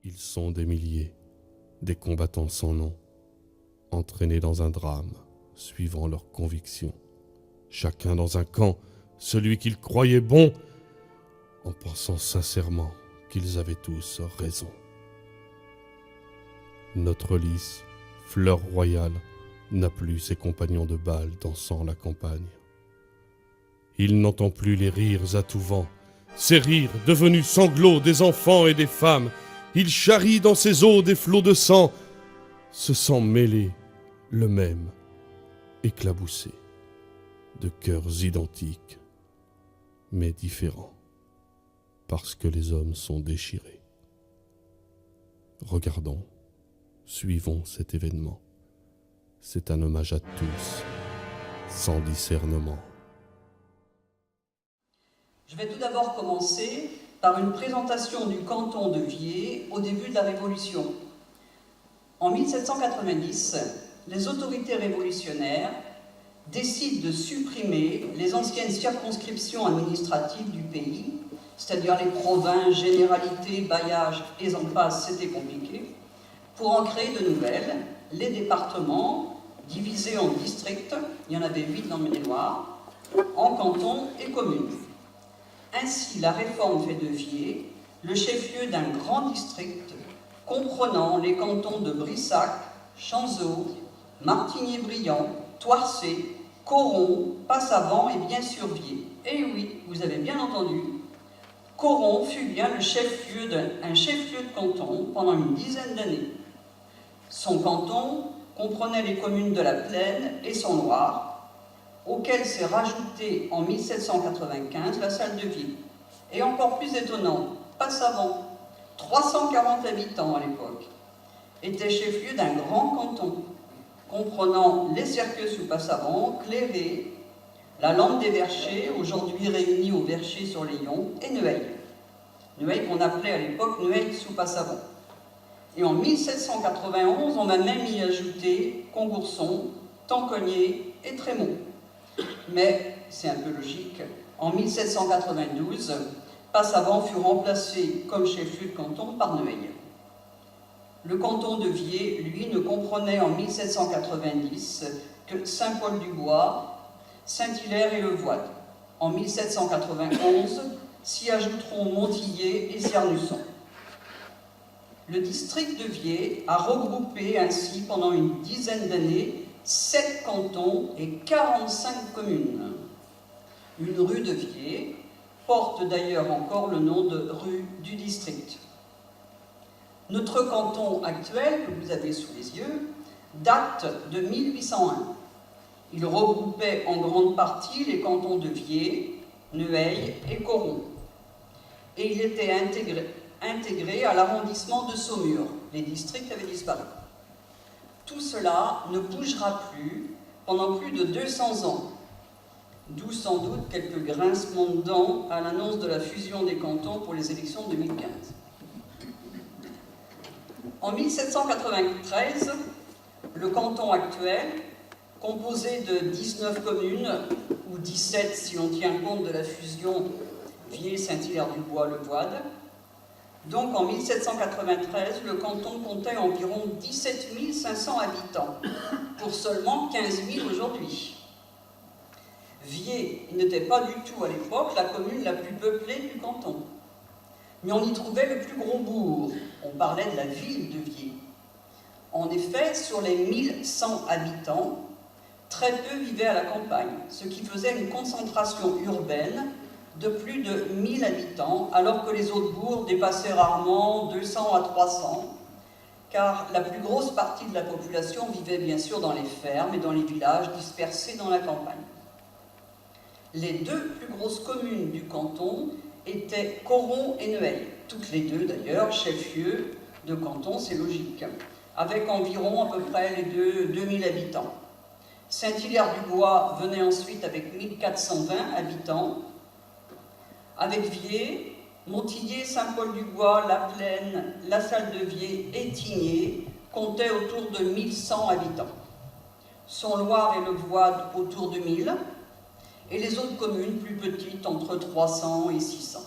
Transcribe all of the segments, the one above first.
Ils sont des milliers, des combattants sans nom, entraînés dans un drame, suivant leurs convictions. Chacun dans un camp, celui qu'ils croyaient bon, en pensant sincèrement qu'ils avaient tous raison. Notre lys, fleur royale, n'a plus ses compagnons de bal dansant la campagne. Il n'entend plus les rires à tout vent, ces rires devenus sanglots des enfants et des femmes. Il charrie dans ses eaux des flots de sang, ce sang mêlé, le même, éclaboussé, de cœurs identiques, mais différents, parce que les hommes sont déchirés. Regardons, suivons cet événement. C'est un hommage à tous, sans discernement. Je vais tout d'abord commencer par une présentation du canton de Viers au début de la Révolution. En 1790, les autorités révolutionnaires décident de supprimer les anciennes circonscriptions administratives du pays, c'est-à-dire les provinces, généralités, bailliages et j'en passe, c'était compliqué, pour en créer de nouvelles, les départements divisés en districts, il y en avait 8 dans le Maine-et-Loire, en cantons et communes. Ainsi, la réforme fait de Viers le chef-lieu d'un grand district comprenant les cantons de Brissac, Chanzeaux, Martigny-Briand, Toircé, Coron, Passavant et bien sûr Viers. Et oui, vous avez bien entendu, Coron fut bien un chef-lieu de canton pendant une dizaine d'années. Son canton comprenait les communes de la Plaine et son Loire, auquel s'est rajoutée en 1795 la salle de Viers. Et encore plus étonnant, Passavant, 340 habitants à l'époque, était chef-lieu d'un grand canton, comprenant les Cercueils sous Passavant, Cléré, la Lande des Verchers, aujourd'hui réunie au Vercher-sur-Layon, et Neueil. Neueil qu'on appelait à l'époque Neueil sous Passavant. Et en 1791, on a même y ajouté Congourson, Tancogné et Trémont. Mais, c'est un peu logique, en 1792, Passavant fut remplacé comme chef-lieu de canton par Neueil. Le canton de Viers, lui, ne comprenait en 1790 que Saint-Paul-du-Bois, Saint-Hilaire et Le Voide. En 1791, s'y ajouteront Montillet et Cernusson. Le district de Viers a regroupé ainsi pendant une dizaine d'années 7 cantons et 45 communes. Une rue de Viers porte d'ailleurs encore le nom de rue du district. Notre canton actuel, que vous avez sous les yeux, date de 1801. Il regroupait en grande partie les cantons de Viers, Neueil et Coron. Et il était intégré à l'arrondissement de Saumur. Les districts avaient disparu. Tout cela ne bougera plus pendant plus de 200 ans, d'où sans doute quelques grincements de dents à l'annonce de la fusion des cantons pour les élections de 2015. En 1793, le canton actuel, composé de 19 communes, ou 17 si on tient compte de la fusion Viers, Saint-Hilaire-du-Bois, Le Voide. Donc en 1793, le canton comptait environ 17 500 habitants, pour seulement 15 000 aujourd'hui. Viers n'était pas du tout à l'époque la commune la plus peuplée du canton. Mais on y trouvait le plus gros bourg. On parlait de la ville de Viers. En effet, sur les 1100 habitants, très peu vivaient à la campagne, ce qui faisait une concentration urbaine de plus de 1000 habitants, alors que les autres bourgs dépassaient rarement 200 à 300, car la plus grosse partie de la population vivait bien sûr dans les fermes et dans les villages dispersés dans la campagne. Les 2 plus grosses communes du canton étaient Coron et Neueil, toutes les deux d'ailleurs chefs-lieux de canton, c'est logique, avec environ à peu près les 2000 habitants. Saint-Hilaire-du-Bois venait ensuite avec 1420 habitants, avec Viers, Montillet, Saint-Paul-du-Bois, La Plaine, La Salle de Viers et Tigné comptaient autour de 1100 habitants. Son Loire et Le Voide autour de 1000, et les autres communes plus petites entre 300 et 600.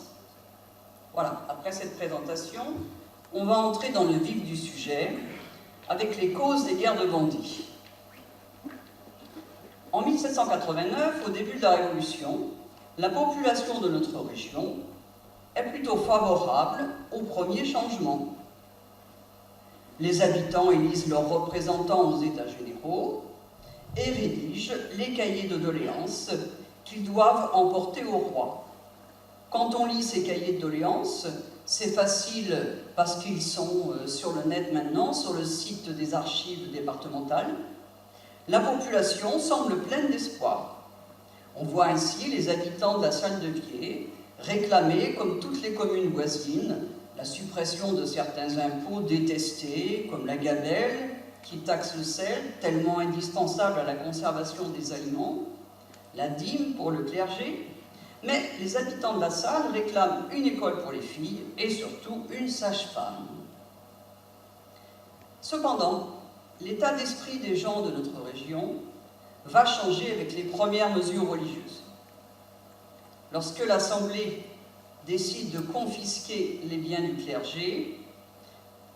Voilà, après cette présentation, on va entrer dans le vif du sujet avec les causes des guerres de bandits. En 1789, au début de la Révolution, la population de notre région est plutôt favorable aux premiers changements. Les habitants élisent leurs représentants aux États généraux et rédigent les cahiers de doléances qu'ils doivent emporter au roi. Quand on lit ces cahiers de doléances, c'est facile parce qu'ils sont sur le net maintenant, sur le site des archives départementales. La population semble pleine d'espoir. On voit ainsi les habitants de la Salle de Vier réclamer, comme toutes les communes voisines, la suppression de certains impôts détestés, comme la gabelle, qui taxe le sel, tellement indispensable à la conservation des aliments, la dîme pour le clergé, mais les habitants de la Salle réclament une école pour les filles et surtout une sage-femme. Cependant, l'état d'esprit des gens de notre région va changer avec les premières mesures religieuses. Lorsque l'Assemblée décide de confisquer les biens du clergé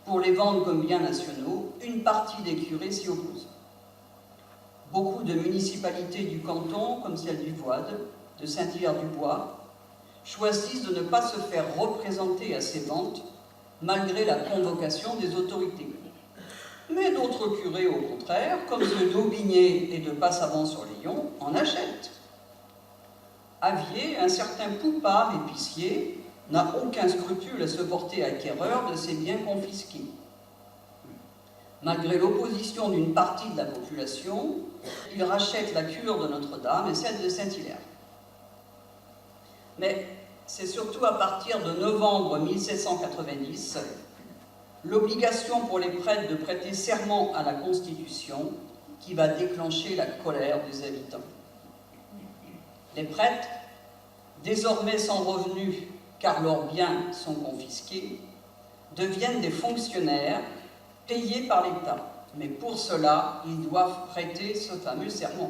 pour les vendre comme biens nationaux, une partie des curés s'y oppose. Beaucoup de municipalités du canton, comme celle du Voide, de Saint-Hilaire-du-Bois, choisissent de ne pas se faire représenter à ces ventes, malgré la convocation des autorités. Mais d'autres curés, au contraire, comme ceux d'Aubigné et de Passavant-sur-Layon, en achètent. À Vier, un certain Poupard, épicier, n'a aucun scrupule à se porter acquéreur de ces biens confisqués. Malgré l'opposition d'une partie de la population, il rachète la cure de Notre-Dame et celle de Saint-Hilaire. Mais c'est surtout à partir de novembre 1790 l'obligation pour les prêtres de prêter serment à la Constitution qui va déclencher la colère des habitants. Les prêtres, désormais sans revenus car leurs biens sont confisqués, deviennent des fonctionnaires payés par l'État. Mais pour cela, ils doivent prêter ce fameux serment.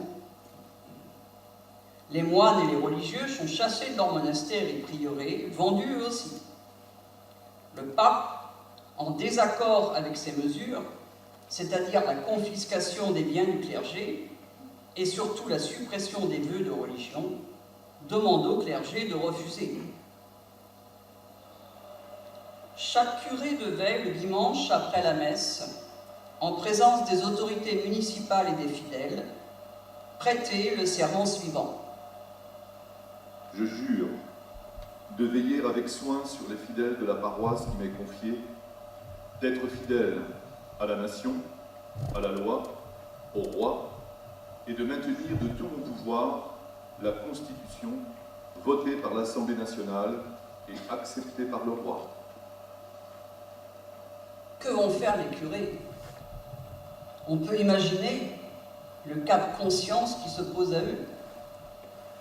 Les moines et les religieux sont chassés de leurs monastères et prieurés, vendus eux aussi. Le pape, en désaccord avec ces mesures, c'est-à-dire la confiscation des biens du clergé et surtout la suppression des vœux de religion, demande au clergé de refuser. Chaque curé devait, le dimanche après la messe, en présence des autorités municipales et des fidèles, prêter le serment suivant. Je jure de veiller avec soin sur les fidèles de la paroisse qui m'est confiée, d'être fidèle à la nation, à la loi, au roi, et de maintenir de tout mon pouvoir la Constitution votée par l'Assemblée nationale et acceptée par le roi. Que vont faire les curés? On peut imaginer le cas de conscience qui se pose à eux.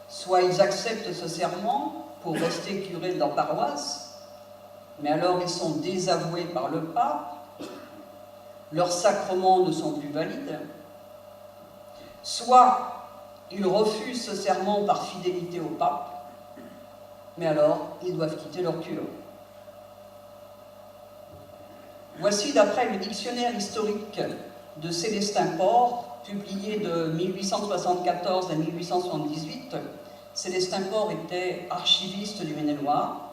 Soit ils acceptent ce serment pour rester curés de leur paroisse, mais alors ils sont désavoués par le pape, leurs sacrements ne sont plus valides. Soit ils refusent ce serment par fidélité au pape, mais alors ils doivent quitter leur cure. Voici, d'après le dictionnaire historique de Célestin Port, publié de 1874 à 1878, Célestin Port était archiviste du Maine-et-Loire,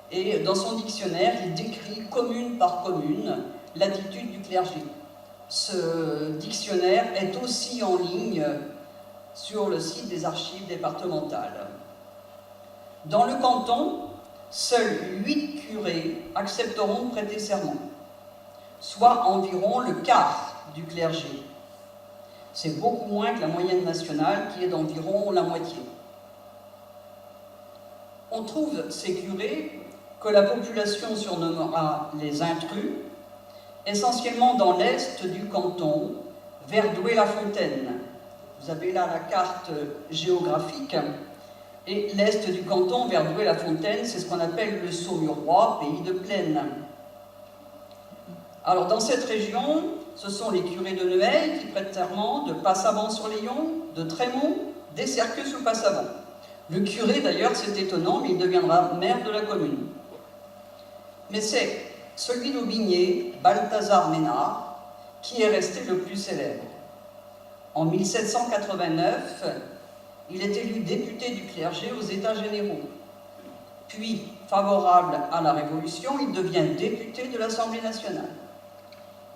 et dans son dictionnaire, il décrit commune par commune l'attitude du clergé. Ce dictionnaire est aussi en ligne sur le site des archives départementales. Dans le canton, seuls 8 curés accepteront de prêter serment, soit environ le quart du clergé. C'est beaucoup moins que la moyenne nationale qui est d'environ la moitié. On trouve ces curés que la population surnommera les intrus, essentiellement dans l'est du canton, vers Douai-la-Fontaine. Vous avez là la carte géographique, et l'est du canton, vers Douai-la-Fontaine, c'est ce qu'on appelle le Saumurois, pays de plaine. Alors dans cette région, ce sont les curés de Neueil qui prêtent serment, de Passavant-sur-Layon, de Trémont, d'Esserqueux sous Passavant. Le curé, d'ailleurs, c'est étonnant, mais il deviendra maire de la commune. Mais c'est celui d'Aubigné, Balthazar Ménard, qui est resté le plus célèbre. En 1789, il est élu député du clergé aux États généraux. Puis, favorable à la Révolution, il devient député de l'Assemblée nationale.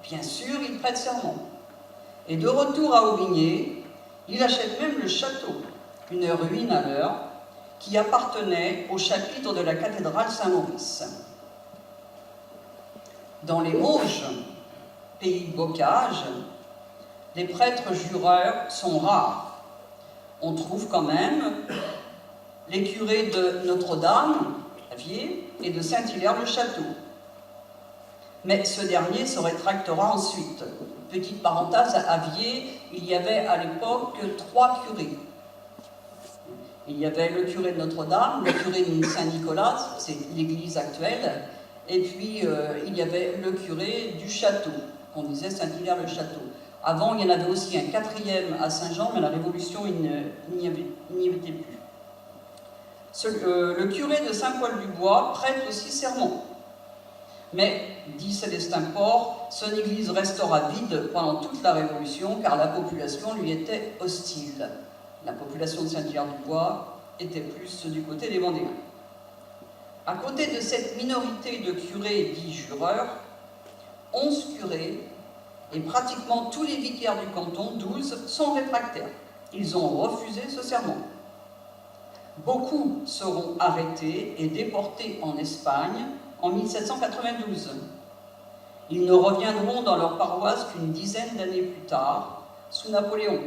Bien sûr, il prête serment. Et de retour à Aubigné, il achète même le château, une ruine à l'heure, qui appartenait au chapitre de la cathédrale Saint-Maurice. Dans les Mauges, pays de bocage, les prêtres jureurs sont rares. On trouve quand même les curés de Notre-Dame, à Viers, et de Saint-Hilaire-le-Château. Mais ce dernier se rétractera ensuite. Petite parenthèse, à Viers, il y avait à l'époque 3 curés. Il y avait le curé de Notre-Dame, le curé de Saint-Nicolas, c'est l'église actuelle, et puis il y avait le curé du château, qu'on disait Saint-Hilaire-le-Château. Avant, il y en avait aussi un 4e à Saint-Jean, mais à la Révolution, il n'y était plus. Le curé de Saint-Paul-du-Bois prête aussi serment. Mais, dit Célestin Port, son église restera vide pendant toute la Révolution, car la population lui était hostile. La population de Saint-Hilaire-du-Bois était plus du côté des Vendéens. À côté de cette minorité de curés dits jureurs, 11 curés et pratiquement tous les vicaires du canton, 12, sont réfractaires. Ils ont refusé ce serment. Beaucoup seront arrêtés et déportés en Espagne en 1792. Ils ne reviendront dans leur paroisse qu'une dizaine d'années plus tard, sous Napoléon.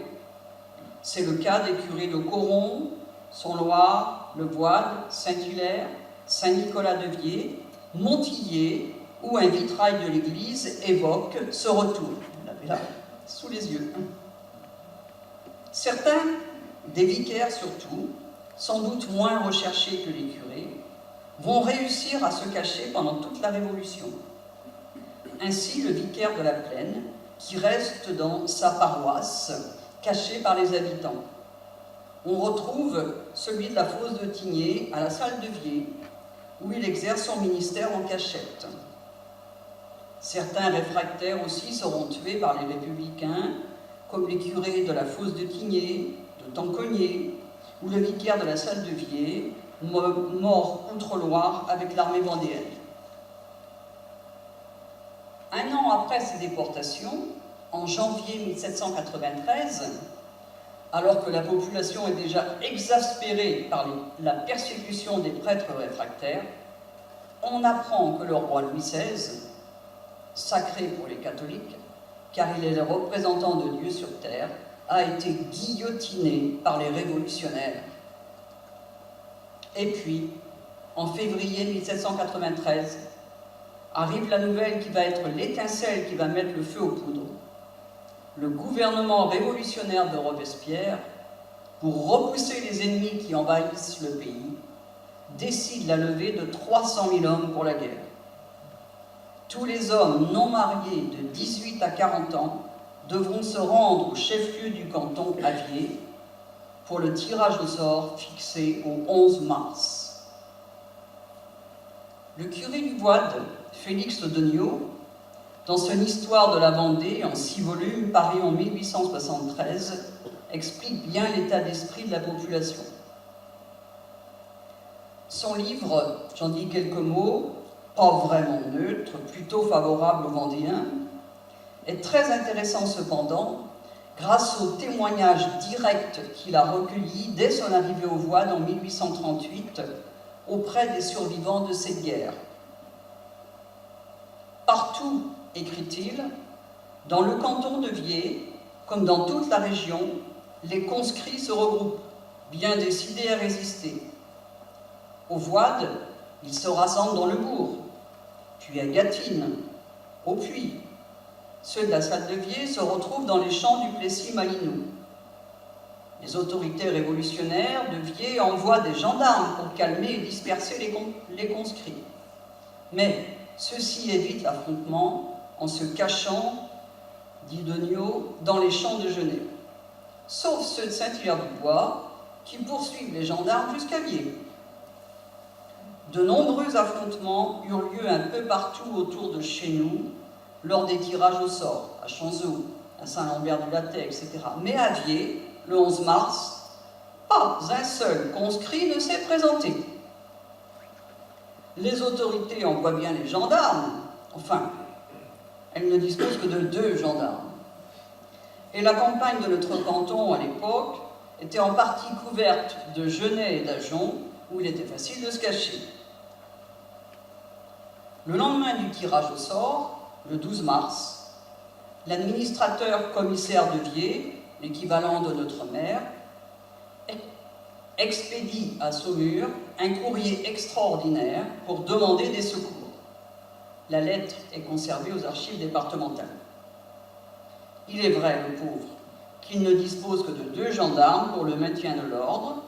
C'est le cas des curés de Coron, Sonloire, Le Voide, Saint-Hilaire, Saint-Nicolas-de-Viers, Montillier, où un vitrail de l'église évoque ce retour. Vous l'avez là, sous les yeux. Certains, des vicaires surtout, sans doute moins recherchés que les curés, vont réussir à se cacher pendant toute la Révolution. Ainsi, le vicaire de la Plaine, qui reste dans sa paroisse, caché par les habitants. On retrouve celui de la fosse de Tigné à la salle de Viers, où il exerce son ministère en cachette. Certains réfractaires aussi seront tués par les républicains, comme les curés de la fosse de Tigné, de Tancogné, ou le vicaire de la salle de Viers, mort outre-Loire avec l'armée vendéenne. Un an après ces déportations, en janvier 1793, alors que la population est déjà exaspérée par la persécution des prêtres réfractaires, on apprend que le roi Louis XVI, sacré pour les catholiques, car il est le représentant de Dieu sur terre, a été guillotiné par les révolutionnaires. Et puis, en février 1793, arrive la nouvelle qui va être l'étincelle qui va mettre le feu aux poudres. Le gouvernement révolutionnaire de Robespierre, pour repousser les ennemis qui envahissent le pays, décide la levée de 300 000 hommes pour la guerre. Tous les hommes non mariés de 18 à 40 ans devront se rendre au chef-lieu du canton à Viers pour le tirage au sort fixé au 11 mars. Le curé du Voide, Félix Degnaud, dans son Histoire de la Vendée, en 6 volumes, paru en 1873, explique bien l'état d'esprit de la population. Son livre, j'en dis quelques mots, pas vraiment neutre, plutôt favorable aux Vendéens, est très intéressant cependant, grâce aux témoignages directs qu'il a recueillis dès son arrivée au Voide en 1838, auprès des survivants de cette guerre. Partout, écrit-il, dans le canton de Viers, comme dans toute la région, les conscrits se regroupent, bien décidés à résister. Au Voide, ils se rassemblent dans le bourg, puis à Gâtine, au Puy. Ceux de la salle de Viers se retrouvent dans les champs du Plessis-Malinois. Les autorités révolutionnaires de Viers envoient des gendarmes pour calmer et disperser les conscrits. Mais ceux-ci évitent l'affrontement en se cachant, dit Degnaud, dans les champs de Genève. Sauf ceux de Saint-Hilaire-du-Bois qui poursuivent les gendarmes jusqu'à Viers. de nombreux affrontements eurent lieu un peu partout autour de chez nous, lors des tirages au sort, à Chanzeaux, à Saint-Lambert-du-Lattais, etc. Mais à Viers, le 11 mars, pas un seul conscrit ne s'est présenté. Les autorités envoient bien les gendarmes, enfin, elles ne disposent que de 2 gendarmes. Et la campagne de notre canton, à l'époque, était en partie couverte de genêts et d'ajoncs, où il était facile de se cacher. Le lendemain du tirage au sort, le 12 mars, l'administrateur commissaire de Viers, l'équivalent de notre maire, expédie à Saumur un courrier extraordinaire pour demander des secours. La lettre est conservée aux archives départementales. Il est vrai, le pauvre, qu'il ne dispose que de 2 gendarmes pour le maintien de l'ordre,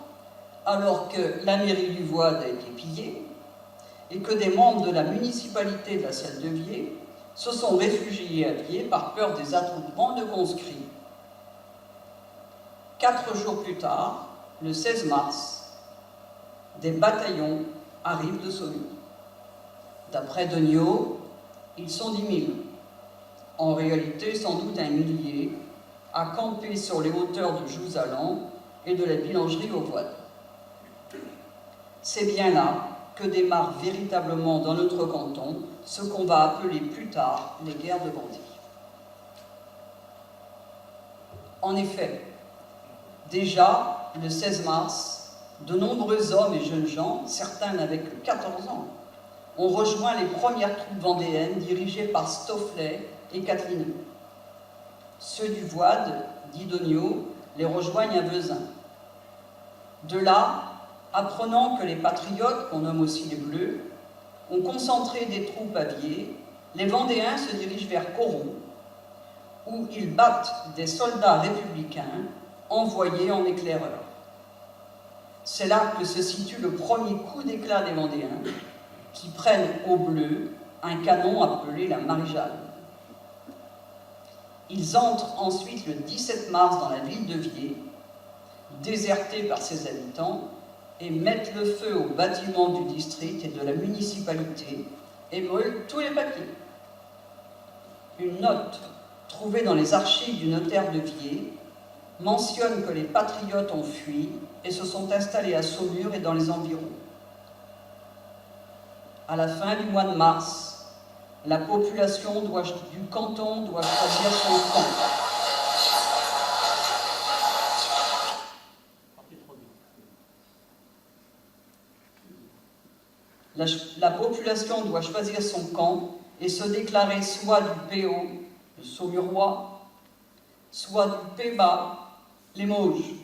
alors que la mairie du Voide a été pillée et que des membres de la municipalité de la Selle de Viers se sont réfugiés à Viers par peur des attroupements de conscrits. 4 jours plus tard, le 16 mars, des bataillons arrivent de Saumur. D'après Degnaud, ils sont 10 000. En réalité, sans doute 1 millier, à camper sur les hauteurs de Jouzalan et de la Bilangerie au Voide. C'est bien là que démarrent véritablement dans notre canton ce qu'on va appeler plus tard les guerres de Vendée. En effet, déjà, le 16 mars, de nombreux hommes et jeunes gens, certains n'avaient que 14 ans, ont rejoint les premières troupes vendéennes dirigées par Stofflet et Kathleen. Ceux du Voide, dit Degnaud, les rejoignent à Vezin. De là, apprenant que les patriotes, qu'on nomme aussi les Bleus, ont concentré des troupes à Viers, les Vendéens se dirigent vers Coron, où ils battent des soldats républicains envoyés en éclaireur. C'est là que se situe le premier coup d'éclat des Vendéens, qui prennent au bleu un canon appelé la Marie-Jeanne. Ils entrent ensuite le 17 mars dans la ville de Viers, désertée par ses habitants, et mettent le feu aux bâtiments du district et de la municipalité et molent tous les papiers. Une note trouvée dans les archives du notaire de Viers mentionne que les patriotes ont fui et se sont installés à Saumur et dans les environs. À la fin du mois de mars, la population du canton doit choisir son camp. La population doit choisir son camp et se déclarer soit du P.O., le Saumurois, soit du P.B.A., les Mauges.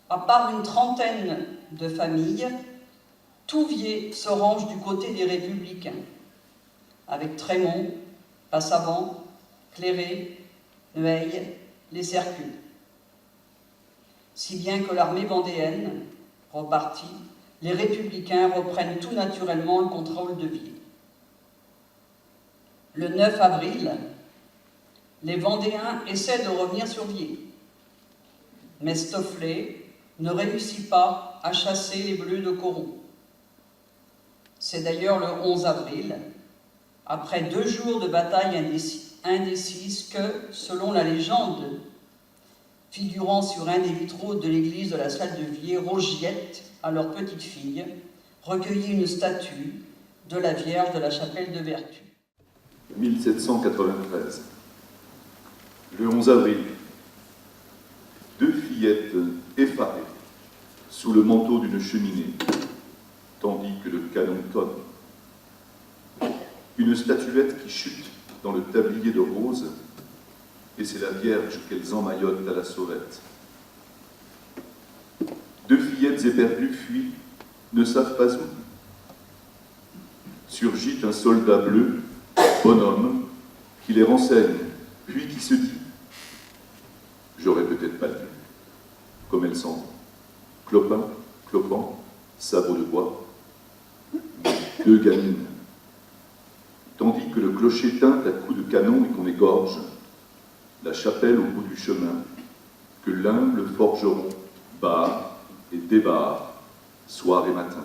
À part une trentaine de familles, tout Viers se range du côté des Républicains, avec Trémont, Passavant, Cléré, Neueil, les Cercules. Si bien que l'armée vendéenne, repartie, les Républicains reprennent tout naturellement le contrôle de Viers. Le 9 avril, les Vendéens essaient de revenir sur Viers, mais Stofflet ne réussit pas à chasser les Bleus de Coron. C'est d'ailleurs le 11 avril, après 2 jours de bataille indécise que, selon la légende, figurant sur un des vitraux de l'église de la Salle de Viers, Rogiette, à leur petite fille, recueillit une statue de la Vierge de la Chapelle de Vertu. 1793. Le 11 avril, 2 fillettes effarées sous le manteau d'une cheminée, tandis que le canon tonne. Une statuette qui chute dans le tablier de rose, et c'est la Vierge qu'elles emmaillotent à la sauvette. 2 fillettes éperdues fuient, ne savent pas où. Surgit un soldat bleu, bonhomme, qui les renseigne, puis qui se dit « J'aurais peut-être pas dû », comme elles s'en vont. Clopin, clopant, sabot de bois, 2 gamines. Tandis que le clocher teinte à coups de canon et qu'on égorge, la chapelle au bout du chemin, que l'un, le forgeron, barre et débarre, soir et matin.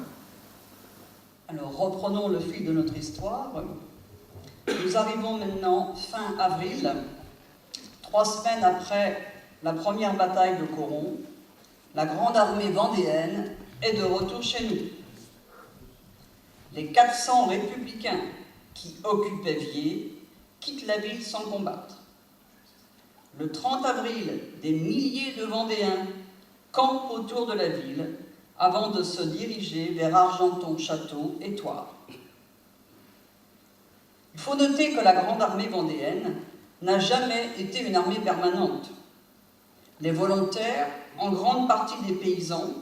Alors reprenons le fil de notre histoire. Nous arrivons maintenant fin avril, 3 semaines après la première bataille de Coron. La grande armée vendéenne est de retour chez nous. Les 400 républicains qui occupaient Viers quittent la ville sans combattre. Le 30 avril, des milliers de Vendéens campent autour de la ville avant de se diriger vers Argenton-Château et Thouars. Il faut noter que la grande armée vendéenne n'a jamais été une armée permanente. Les volontaires, en grande partie des paysans,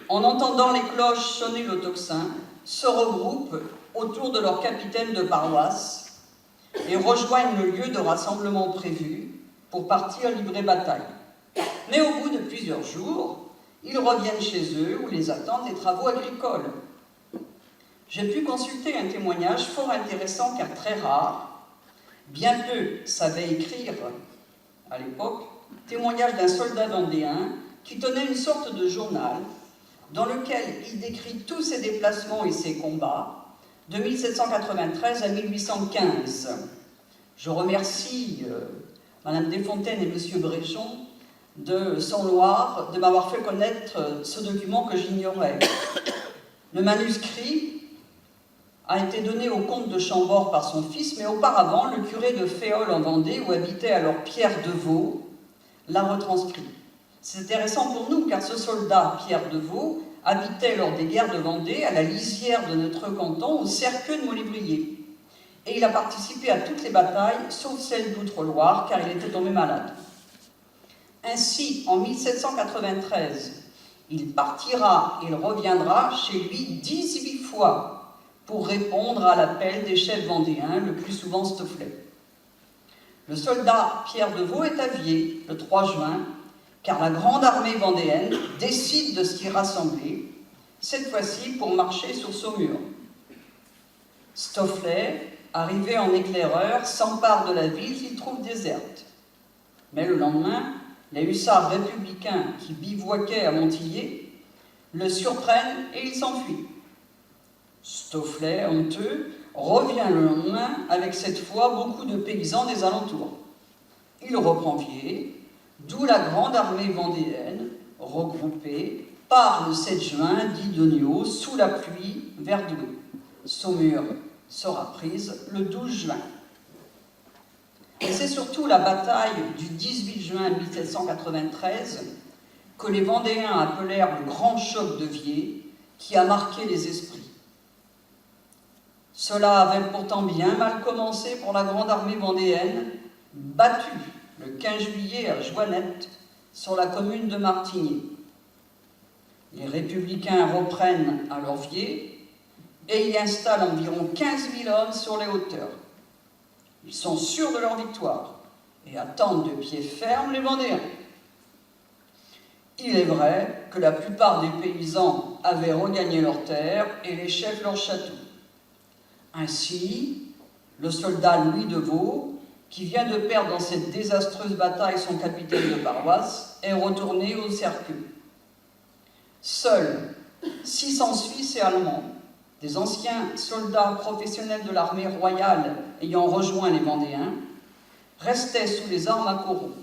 en entendant les cloches sonner le tocsin, se regroupent autour de leur capitaine de paroisse et rejoignent le lieu de rassemblement prévu pour partir livrer bataille. Mais au bout de plusieurs jours, ils reviennent chez eux où les attendent des travaux agricoles. J'ai pu consulter un témoignage fort intéressant car très rare. Bien peu savaient écrire à l'époque, témoignage d'un soldat vendéen qui tenait une sorte de journal dans lequel il décrit tous ses déplacements et ses combats de 1793 à 1815. Je remercie Madame Desfontaines et Monsieur Bréchon de Sans-Loire de m'avoir fait connaître ce document que j'ignorais. Le manuscrit a été donné au comte de Chambord par son fils, mais auparavant, le curé de Féol en Vendée, où habitait alors Pierre Deveau, l'a retranscrit. C'est intéressant pour nous, car ce soldat, Pierre Deveau, habitait lors des guerres de Vendée, à la lisière de notre canton, au Cercueil de Molébrier. Et il a participé à toutes les batailles, sauf celle d'Outre-Loire, car il était tombé malade. Ainsi, en 1793, il partira et il reviendra chez lui 18 fois pour répondre à l'appel des chefs vendéens, le plus souvent Stofflet. Le soldat Pierre Deveau est à Viers le 3 juin, car la grande armée vendéenne décide de s'y rassembler, cette fois-ci pour marcher sur Saumur. Stofflet, arrivé en éclaireur, s'empare de la ville qu'il trouve déserte. Mais le lendemain, les hussards républicains qui bivouaquaient à Montillier le surprennent et il s'enfuit. Stofflet, honteux, revient le lendemain avec cette fois beaucoup de paysans des alentours. Il reprend Viers, d'où la grande armée vendéenne, regroupée, part le 7 juin d'Idonio sous la pluie vers Douai. Saumur sera prise le 12 juin. Et c'est surtout la bataille du 18 juin 1793 que les Vendéens appelèrent le grand choc de Viers qui a marqué les esprits. Cela avait pourtant bien mal commencé pour la grande armée vendéenne, battue le 15 juillet à Joinette, sur la commune de Martigny. Les républicains reprennent alors Viers et y installent environ 15 000 hommes sur les hauteurs. Ils sont sûrs de leur victoire et attendent de pied ferme les Vendéens. Il est vrai que la plupart des paysans avaient regagné leurs terres et les chefs leurs châteaux. Ainsi, le soldat Louis Deveau, qui vient de perdre dans cette désastreuse bataille son capitaine de paroisse, est retourné au Cercueil. Seuls 600 Suisses et Allemands, des anciens soldats professionnels de l'armée royale ayant rejoint les Vendéens, restaient sous les armes à Coron.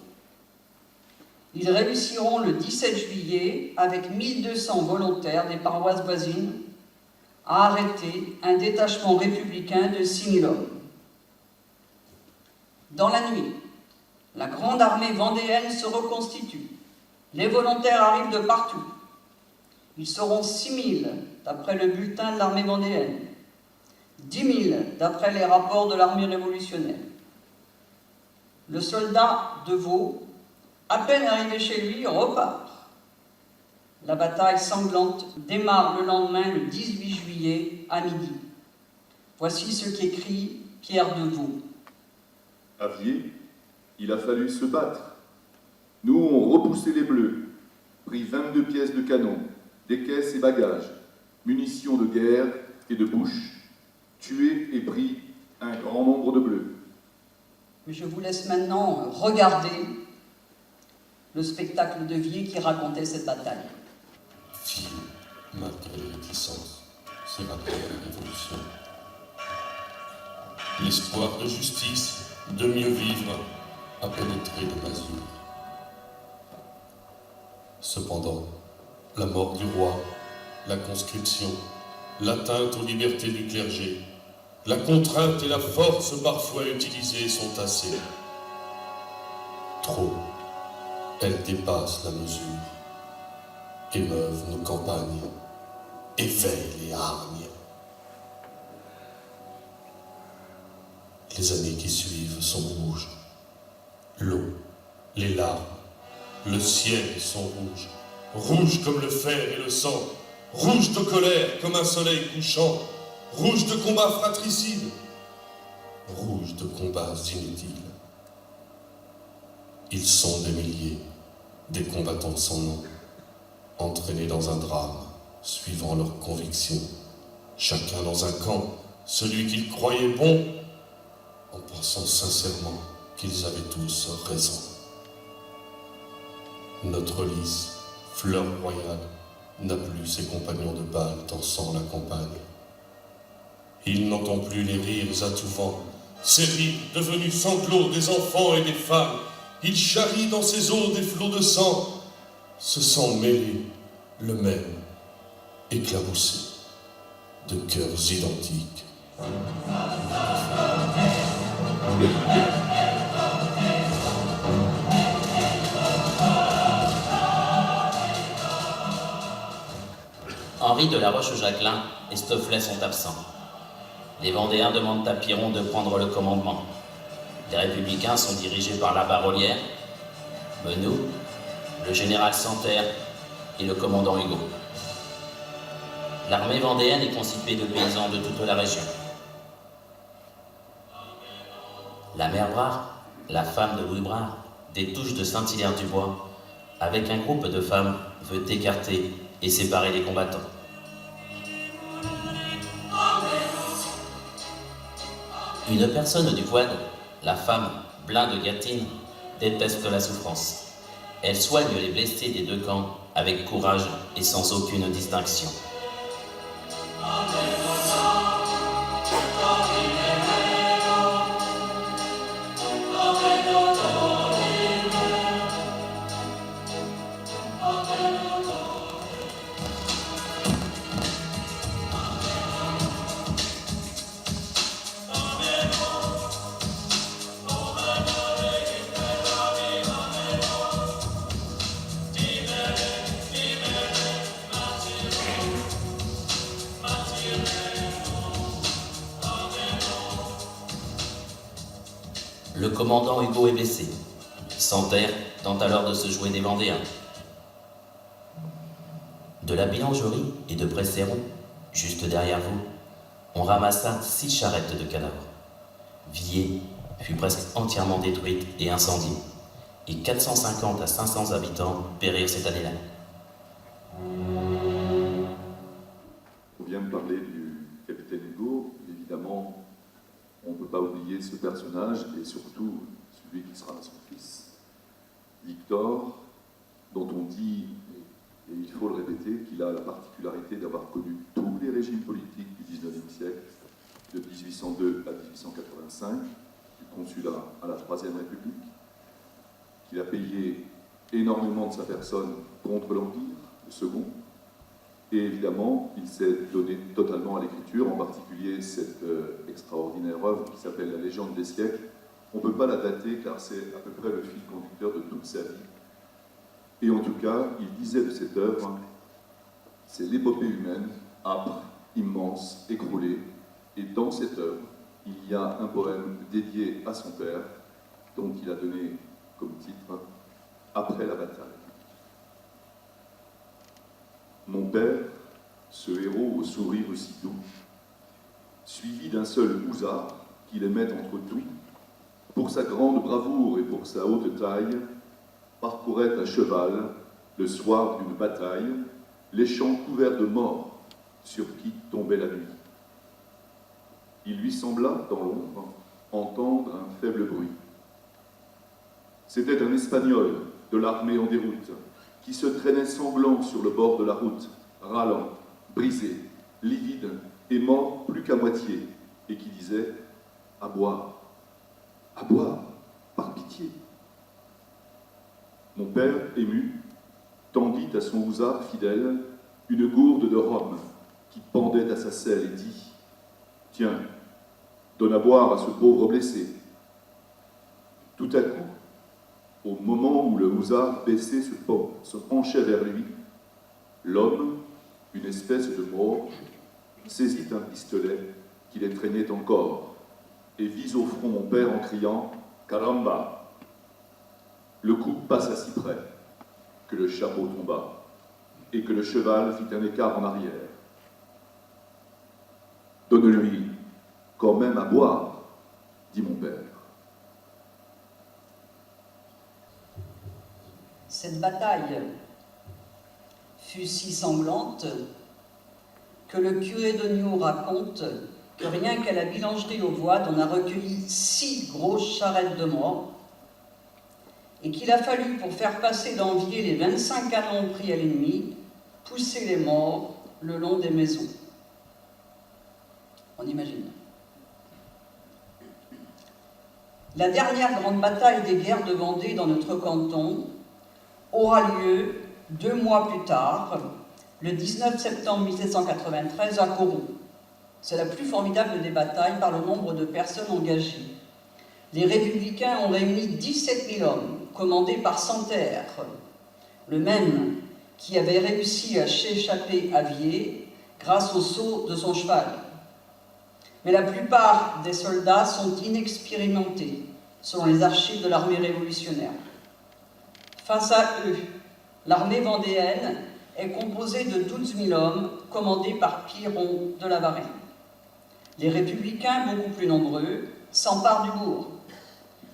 Ils réussiront le 17 juillet, avec 1200 volontaires des paroisses voisines, à arrêter un détachement républicain de 6000 hommes. Dans la nuit, la grande armée vendéenne se reconstitue. Les volontaires arrivent de partout. Ils seront 6 000 d'après le bulletin de l'armée vendéenne, 10 000 d'après les rapports de l'armée révolutionnaire. Le soldat Deveau, à peine arrivé chez lui, repart. La bataille sanglante démarre le lendemain, le 18 juillet, à midi. Voici ce qu'écrit Pierre Deveau. À Viers, il a fallu se battre. Nous, on repoussé les Bleus, pris 22 pièces de canon, des caisses et bagages, munitions de guerre et de bouche, tué et pris un grand nombre de Bleus. Je vous laisse maintenant regarder le spectacle de Viers qui racontait cette bataille. Fille, malgré les réticences, fut rappelé à la Révolution. L'espoir de justice, de mieux vivre, a pénétré de masure. Cependant, la mort du roi, la conscription, l'atteinte aux libertés du clergé, la contrainte et la force parfois utilisées sont assez. Trop, elles dépassent la mesure, émeuvent nos campagnes, éveillent les hargnes. Les années qui suivent sont rouges. L'eau, les larmes, le ciel sont rouges. Rouges comme le fer et le sang. Rouges de colère comme un soleil couchant. Rouges de combats fratricides. Rouges de combats inutiles. Ils sont des milliers, des combattants sans nom, entraînés dans un drame, suivant leurs convictions. Chacun dans un camp, celui qu'ils croyaient bon, en pensant sincèrement qu'ils avaient tous raison. Notre lys, fleur royale, n'a plus ses compagnons de bal dansant la campagne. Il n'entend plus les rires à tout vent, ces rires devenus sanglots des enfants et des femmes. Il charrie dans ses eaux des flots de sang, ce sang mêlé, le même, éclaboussé de cœurs identiques. Henri de la Roche-Jacquelin et Stofflet sont absents. Les Vendéens demandent à Piron de prendre le commandement. Les Républicains sont dirigés par la Barolière, Menou, le général Santerre et le commandant Hugo. L'armée vendéenne est constituée de paysans de toute la région. La mère Brard, la femme de Louis Brard, des Touches de Saint-Hilaire-du-Bois, avec un groupe de femmes, veut écarter et séparer les combattants. Une personne du voile, la femme, Blin de Gatine, déteste la souffrance. Elle soigne les blessés des deux camps avec courage et sans aucune distinction. Le commandant Hugo est blessé. Santerre tente alors de se jouer des Vendéens. De la Bélangerie et de Presséron, juste derrière vous, on ramassa 6 charrettes de cadavres. Villers fut presque entièrement détruite et incendiée, et 450 à 500 habitants périrent cette année-là. On vient de parler du capitaine Hugo, évidemment. On ne peut pas oublier ce personnage, et surtout celui qui sera son fils, Victor, dont on dit, et il faut le répéter, qu'il a la particularité d'avoir connu tous les régimes politiques du XIXe siècle, de 1802 à 1885, du consulat à la Troisième République, qu'il a payé énormément de sa personne contre l'Empire, le second, et évidemment, il s'est donné totalement à l'écriture, en particulier cette extraordinaire œuvre qui s'appelle « La légende des siècles ». On ne peut pas la dater car c'est à peu près le fil conducteur de toute sa vie. Et en tout cas, il disait de cette œuvre, c'est l'épopée humaine, âpre, immense, écroulée. Et dans cette œuvre, il y a un poème dédié à son père, dont il a donné comme titre « Après la bataille ». Mon père, ce héros au sourire aussi doux, suivi d'un seul housard qu'il aimait entre tout, pour sa grande bravoure et pour sa haute taille, parcourait à cheval, le soir d'une bataille, les champs couverts de morts sur qui tombait la nuit. Il lui sembla, dans l'ombre, entendre un faible bruit. C'était un Espagnol de l'armée en déroute, qui se traînait sanglant sur le bord de la route, râlant, brisé, livide et mort plus qu'à moitié, et qui disait « À boire, par pitié !» Mon père, ému, tendit à son hussard fidèle une gourde de rhum qui pendait à sa selle et dit « Tiens, donne à boire à ce pauvre blessé. » Tout à coup, au moment où le hussard baissé se penchait vers lui, l'homme, une espèce de morge, saisit un pistolet qu'il étreignait encore et vise au front mon père en criant « Caramba !» Le coup passa si près que le chapeau tomba et que le cheval fit un écart en arrière. « Donne-lui quand même à boire, » dit mon père. Cette bataille fut si sanglante que le curé d'Oigniaux raconte que rien qu'à la bilangerie aux Voides, on a recueilli 6 grosses charrettes de morts et qu'il a fallu, pour faire passer d'Envier les 25 canons pris à l'ennemi, pousser les morts le long des maisons. On imagine. La dernière grande bataille des guerres de Vendée dans notre canton aura lieu 2 mois plus tard, le 19 septembre 1793 à Coron. C'est la plus formidable des batailles par le nombre de personnes engagées. Les républicains ont réuni 17 000 hommes, commandés par Santerre, le même qui avait réussi à s'échapper à Vier grâce au saut de son cheval. Mais la plupart des soldats sont inexpérimentés, selon les archives de l'armée révolutionnaire. Face à eux, l'armée vendéenne est composée de 12 000 hommes, commandés par Piron de la Varenne. Les républicains, beaucoup plus nombreux, s'emparent du bourg,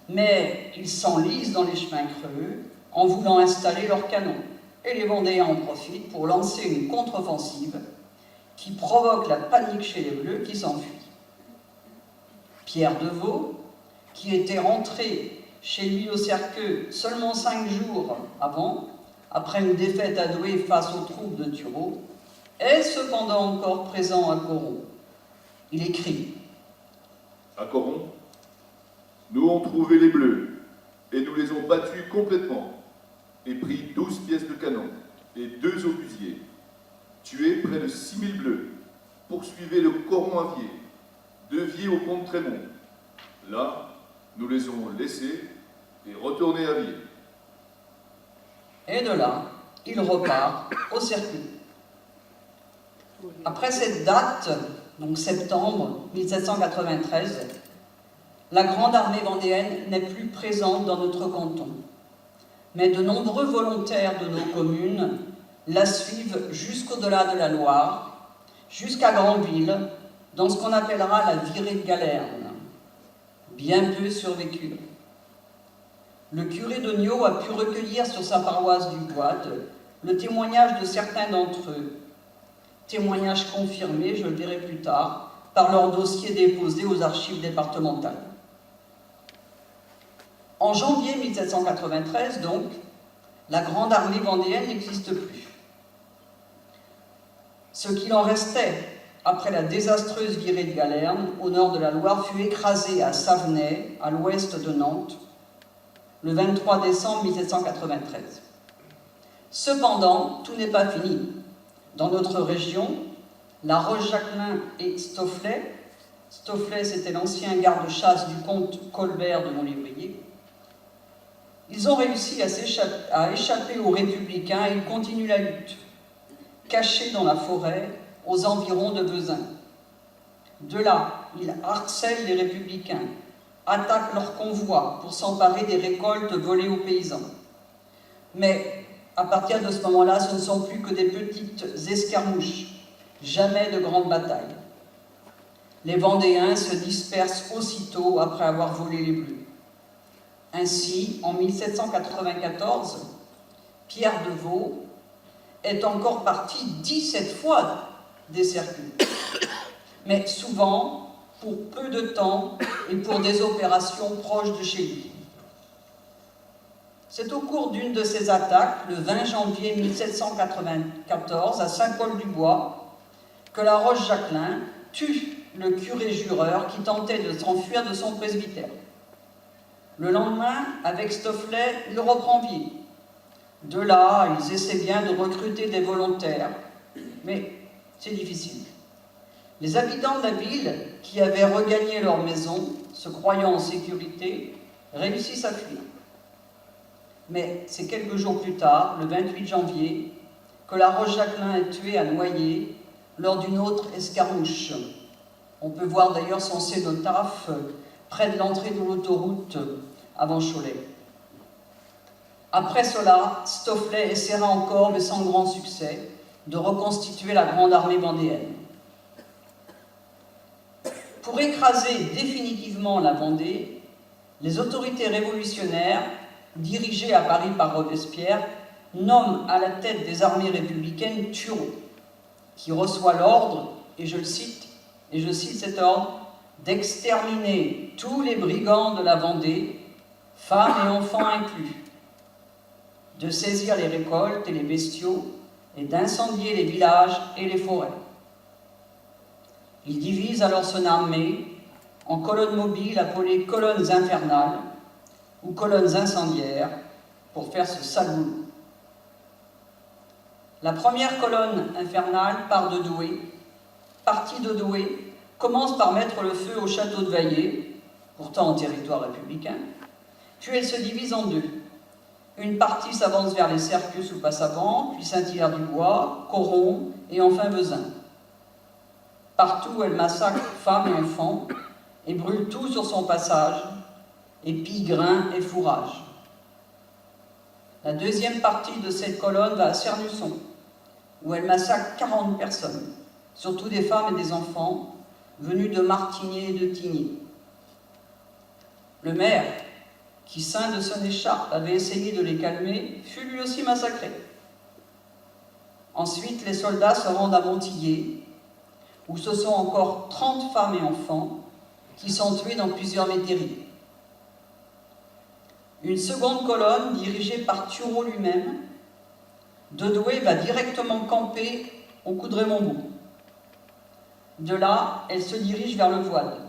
mais ils s'enlisent dans les chemins creux en voulant installer leurs canons, et les Vendéens en profitent pour lancer une contre-offensive qui provoque la panique chez les Bleus qui s'enfuient. Pierre de Vaux, qui était rentré chez lui au Cerqueux seulement 5 jours avant, après une défaite à Douai face aux troupes de Turreau, est cependant encore présent à Coron. Il écrit « À Coron, nous avons trouvé les Bleus et nous les avons battus complètement et pris 12 pièces de canon et 2 obusiers, tué près de 6 000 Bleus, poursuivez le Coron à Vier, de Vier au pont de Trémont. Là, nous les avons laissés et retournés à Vier. » Et de là, il repart au Cercueil. Après cette date, donc septembre 1793, la grande armée vendéenne n'est plus présente dans notre canton. Mais de nombreux volontaires de nos communes la suivent jusqu'au-delà de la Loire, jusqu'à Granville, dans ce qu'on appellera la virée de Galerne. Bien peu survécurent. Le curé d'Oigniaux a pu recueillir sur sa paroisse du Voide le témoignage de certains d'entre eux, témoignage confirmé, je le dirai plus tard, par leur dossier déposé aux archives départementales. En janvier 1793, donc, la grande armée vendéenne n'existe plus. Ce qu'il en restait après la désastreuse virée de Galerne, au nord de la Loire, fut écrasé à Savenay, à l'ouest de Nantes, le 23 décembre 1793. Cependant, tout n'est pas fini. Dans notre région, La Roche-Jacquelin et Stofflet, c'était l'ancien garde-chasse du comte Colbert de Montlévrier, ils ont réussi à échapper aux républicains et ils continuent la lutte, cachés dans la forêt aux environs de Vezin. De là, ils harcèlent les républicains, attaquent leurs convois pour s'emparer des récoltes volées aux paysans. Mais à partir de ce moment-là, ce ne sont plus que des petites escarmouches, jamais de grandes batailles. Les Vendéens se dispersent aussitôt après avoir volé les Bleus. Ainsi, en 1794, Pierre de Vaux est encore parti 17 fois des Cercueils, mais souvent pour peu de temps et pour des opérations proches de chez lui. C'est au cours d'une de ces attaques, le 20 janvier 1794, à Saint-Paul-du-Bois, que la Roche-Jacquelin tue le curé jureur qui tentait de s'enfuir de son presbytère. Le lendemain, avec Stofflet, il reprend vie. De là, ils essaient bien de recruter des volontaires, mais c'est difficile. Les habitants de la ville, qui avaient regagné leur maison, se croyant en sécurité, réussissent à fuir. Mais c'est quelques jours plus tard, le 28 janvier, que la Roche-Jacquelin est tuée à Noyers lors d'une autre escarmouche. On peut voir d'ailleurs son cénotaphe près de l'entrée de l'autoroute avant Cholet. Après cela, Stofflet essaiera encore, mais sans grand succès, de reconstituer la grande armée vendéenne. Pour écraser définitivement la Vendée, les autorités révolutionnaires, dirigées à Paris par Robespierre, nomment à la tête des armées républicaines Turreau, qui reçoit l'ordre, et je cite cet ordre, d'exterminer tous les brigands de la Vendée, femmes et enfants inclus, de saisir les récoltes et les bestiaux, et d'incendier les villages et les forêts. Il divise alors son armée en colonnes mobiles appelées colonnes infernales ou colonnes incendiaires pour faire ce sale boulot. La première colonne infernale partie de Douai, commence par mettre le feu au château de Vaillé, pourtant en territoire républicain, puis elle se divise en deux. Une partie s'avance vers les Cercus ou Passavant, puis Saint-Hilaire-du-Bois, Coron et enfin Vezin. Partout, elle massacre femmes et enfants et brûle tout sur son passage, épis, grains et fourrages. La deuxième partie de cette colonne va à Cernusson, où elle massacre 40 personnes, surtout des femmes et des enfants, venus de Martigny et de Tigny. Le maire, qui, ceint de son écharpe, avait essayé de les calmer, fut lui aussi massacré. Ensuite, les soldats se rendent à Montillet, où ce sont encore 30 femmes et enfants qui sont tués dans plusieurs métairies. Une seconde colonne, dirigée par Turreau lui-même, de Douai va directement camper au Coudray-Montbourg. De là, elle se dirige vers le Voide,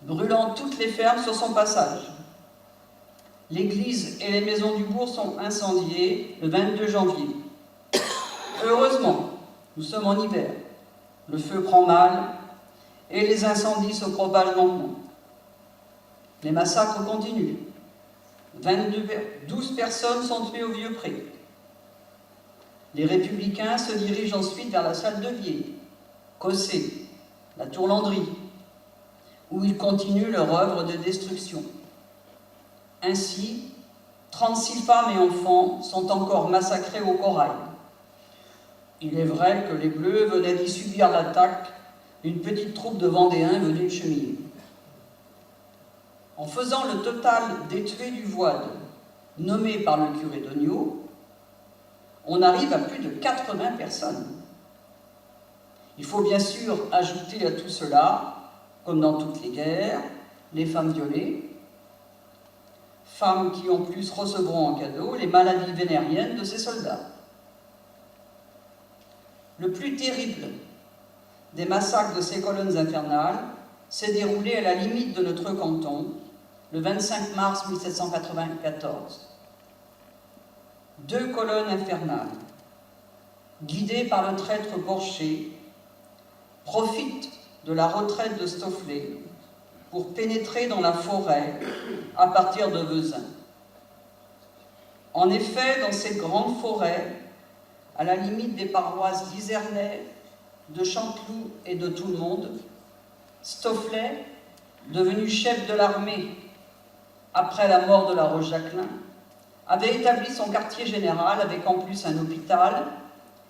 brûlant toutes les fermes sur son passage. L'église et les maisons du bourg sont incendiées le 22 janvier. Heureusement, nous sommes en hiver. Le feu prend mal et les incendies se propagent lentement. Les massacres continuent. 12 personnes sont tuées au Vieux-Pré. Les républicains se dirigent ensuite vers la salle de Vier, Cossé, la Tour-Landry, où ils continuent leur œuvre de destruction. Ainsi, 36 femmes et enfants sont encore massacrés au Corail. Il est vrai que les Bleus venaient d'y subir l'attaque d'une petite troupe de Vendéens venus de Chemillé. En faisant le total des tués du Voide, nommé par le curé d'Ognaud, on arrive à plus de 80 personnes. Il faut bien sûr ajouter à tout cela, comme dans toutes les guerres, les femmes violées, femmes qui en plus recevront en cadeau les maladies vénériennes de ces soldats. Le plus terrible des massacres de ces colonnes infernales s'est déroulé à la limite de notre canton, le 25 mars 1794. 2 colonnes infernales, guidées par le traître Porcher, profitent de la retraite de Stofflet pour pénétrer dans la forêt à partir de Vezin. En effet, dans cette grande forêt, à la limite des paroisses d'Izernay, de Chanteloup et de tout le monde, Stofflet, devenu chef de l'armée après la mort de la Roche-Jacquelin, avait établi son quartier général avec en plus un hôpital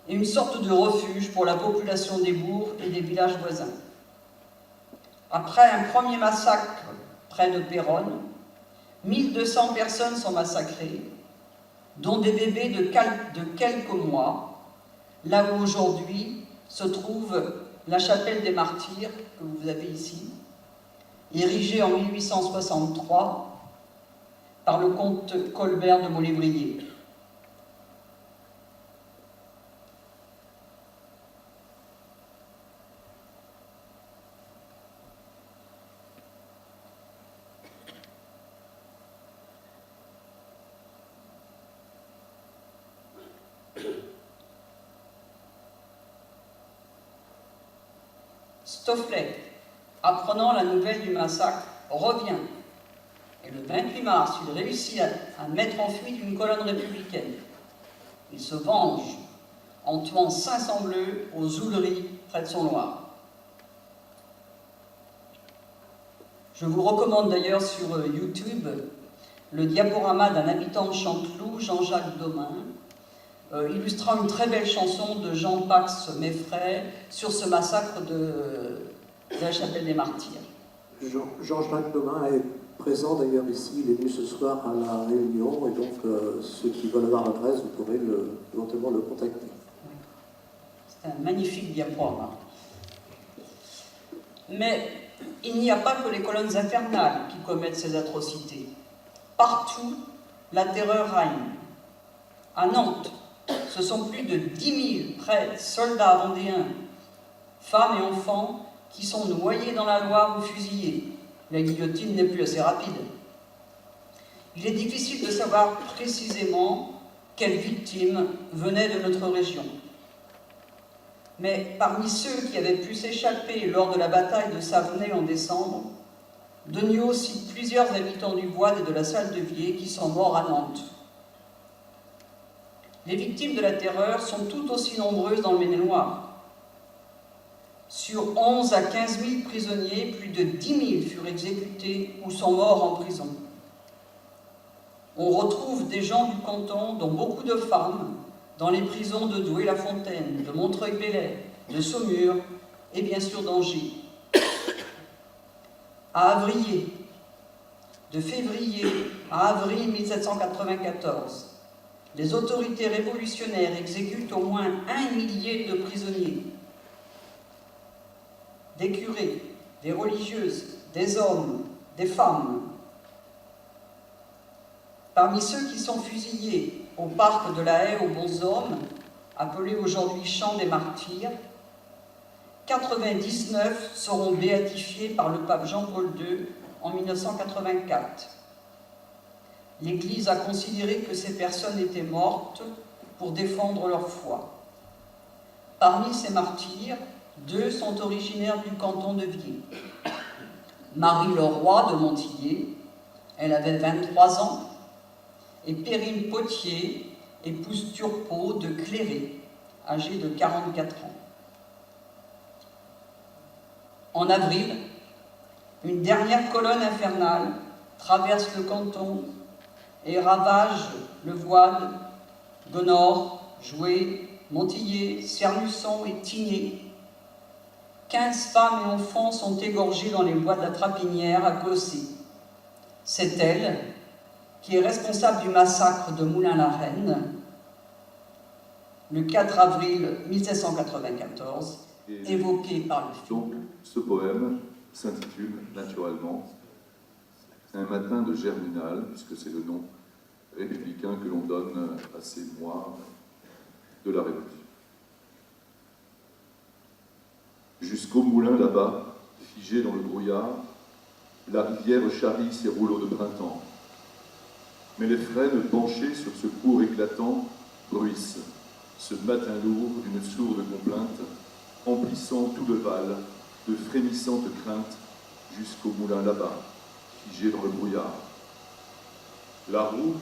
et une sorte de refuge pour la population des bourgs et des villages voisins. Après un premier massacre près de Péronne, 1200 personnes sont massacrées, dont des bébés de quelques mois, là où aujourd'hui se trouve la chapelle des martyrs, que vous avez ici, érigée en 1863 par le comte Colbert de Molébrier. Stofflet, apprenant la nouvelle du massacre, revient. Et le 28 mars, il réussit à mettre en fuite une colonne républicaine. Il se venge en tuant 500 bleus aux Ouleries, près de Son-Loir. Je vous recommande d'ailleurs sur YouTube le diaporama d'un habitant de Chanteloup, Jean-Jacques Domin, illustrant une très belle chanson de Jean Pax Meffray sur ce massacre de la Chapelle des Martyrs. Jean-Jacques Domin est présent d'ailleurs ici, il est venu ce soir à la réunion, et donc ceux qui veulent avoir l'adresse, vous pourrez éventuellement le contacter. C'est un magnifique diaporama. Mais il n'y a pas que les colonnes infernales qui commettent ces atrocités. Partout, la terreur règne. À Nantes, ce sont plus de 10 000 prêtres, soldats vendéens, femmes et enfants qui sont noyés dans la Loire ou fusillés. La guillotine n'est plus assez rapide. Il est difficile de savoir précisément quelles victimes venaient de notre région. Mais parmi ceux qui avaient pu s'échapper lors de la bataille de Savenay en décembre, Deniau cite plusieurs habitants du Voide et de la Salle de Vier qui sont morts à Nantes. Les victimes de la terreur sont tout aussi nombreuses dans le Maine-et-Loire. Sur 11 à 15 000 prisonniers, plus de 10 000 furent exécutés ou sont morts en prison. On retrouve des gens du canton, dont beaucoup de femmes, dans les prisons de Douai-la-Fontaine, de Montreuil-Bellay, de Saumur et bien sûr d'Angers. À Avrier, de février à avril 1794, les autorités révolutionnaires exécutent au moins 1 millier de prisonniers. Des curés, des religieuses, des hommes, des femmes. Parmi ceux qui sont fusillés au parc de la Haye aux Bons-Hommes, appelé aujourd'hui Champ des Martyrs, 99 seront béatifiés par le pape Jean-Paul II en 1984. L'Église a considéré que ces personnes étaient mortes pour défendre leur foi. Parmi ces martyrs, 2 sont originaires du canton de Vier. Marie Leroy de Montillet, elle avait 23 ans, et Perrine Potier, épouse Turpot de Cléré, âgée de 44 ans. En avril, une dernière colonne infernale traverse le canton et ravage le Voide, Gonord, Joué, Montillet, Cernusson et Tigné. 15 femmes et enfants sont égorgés dans les bois de la Trapinière à Cossé. C'est elle qui est responsable du massacre de Moulins-la-Reine, le 4 avril 1794, évoqué par le film. Donc, ce poème s'intitule naturellement « Un matin de Germinal », puisque c'est le nom républicain que l'on donne à ces mois de la Révolution. Jusqu'au moulin là-bas, figé dans le brouillard, la rivière charrie ses rouleaux de printemps. Mais les frênes penchés sur ce cours éclatant bruissent, ce matin lourd d'une sourde complainte, emplissant tout le Val de frémissantes craintes jusqu'au moulin là-bas, figé dans le brouillard. La roue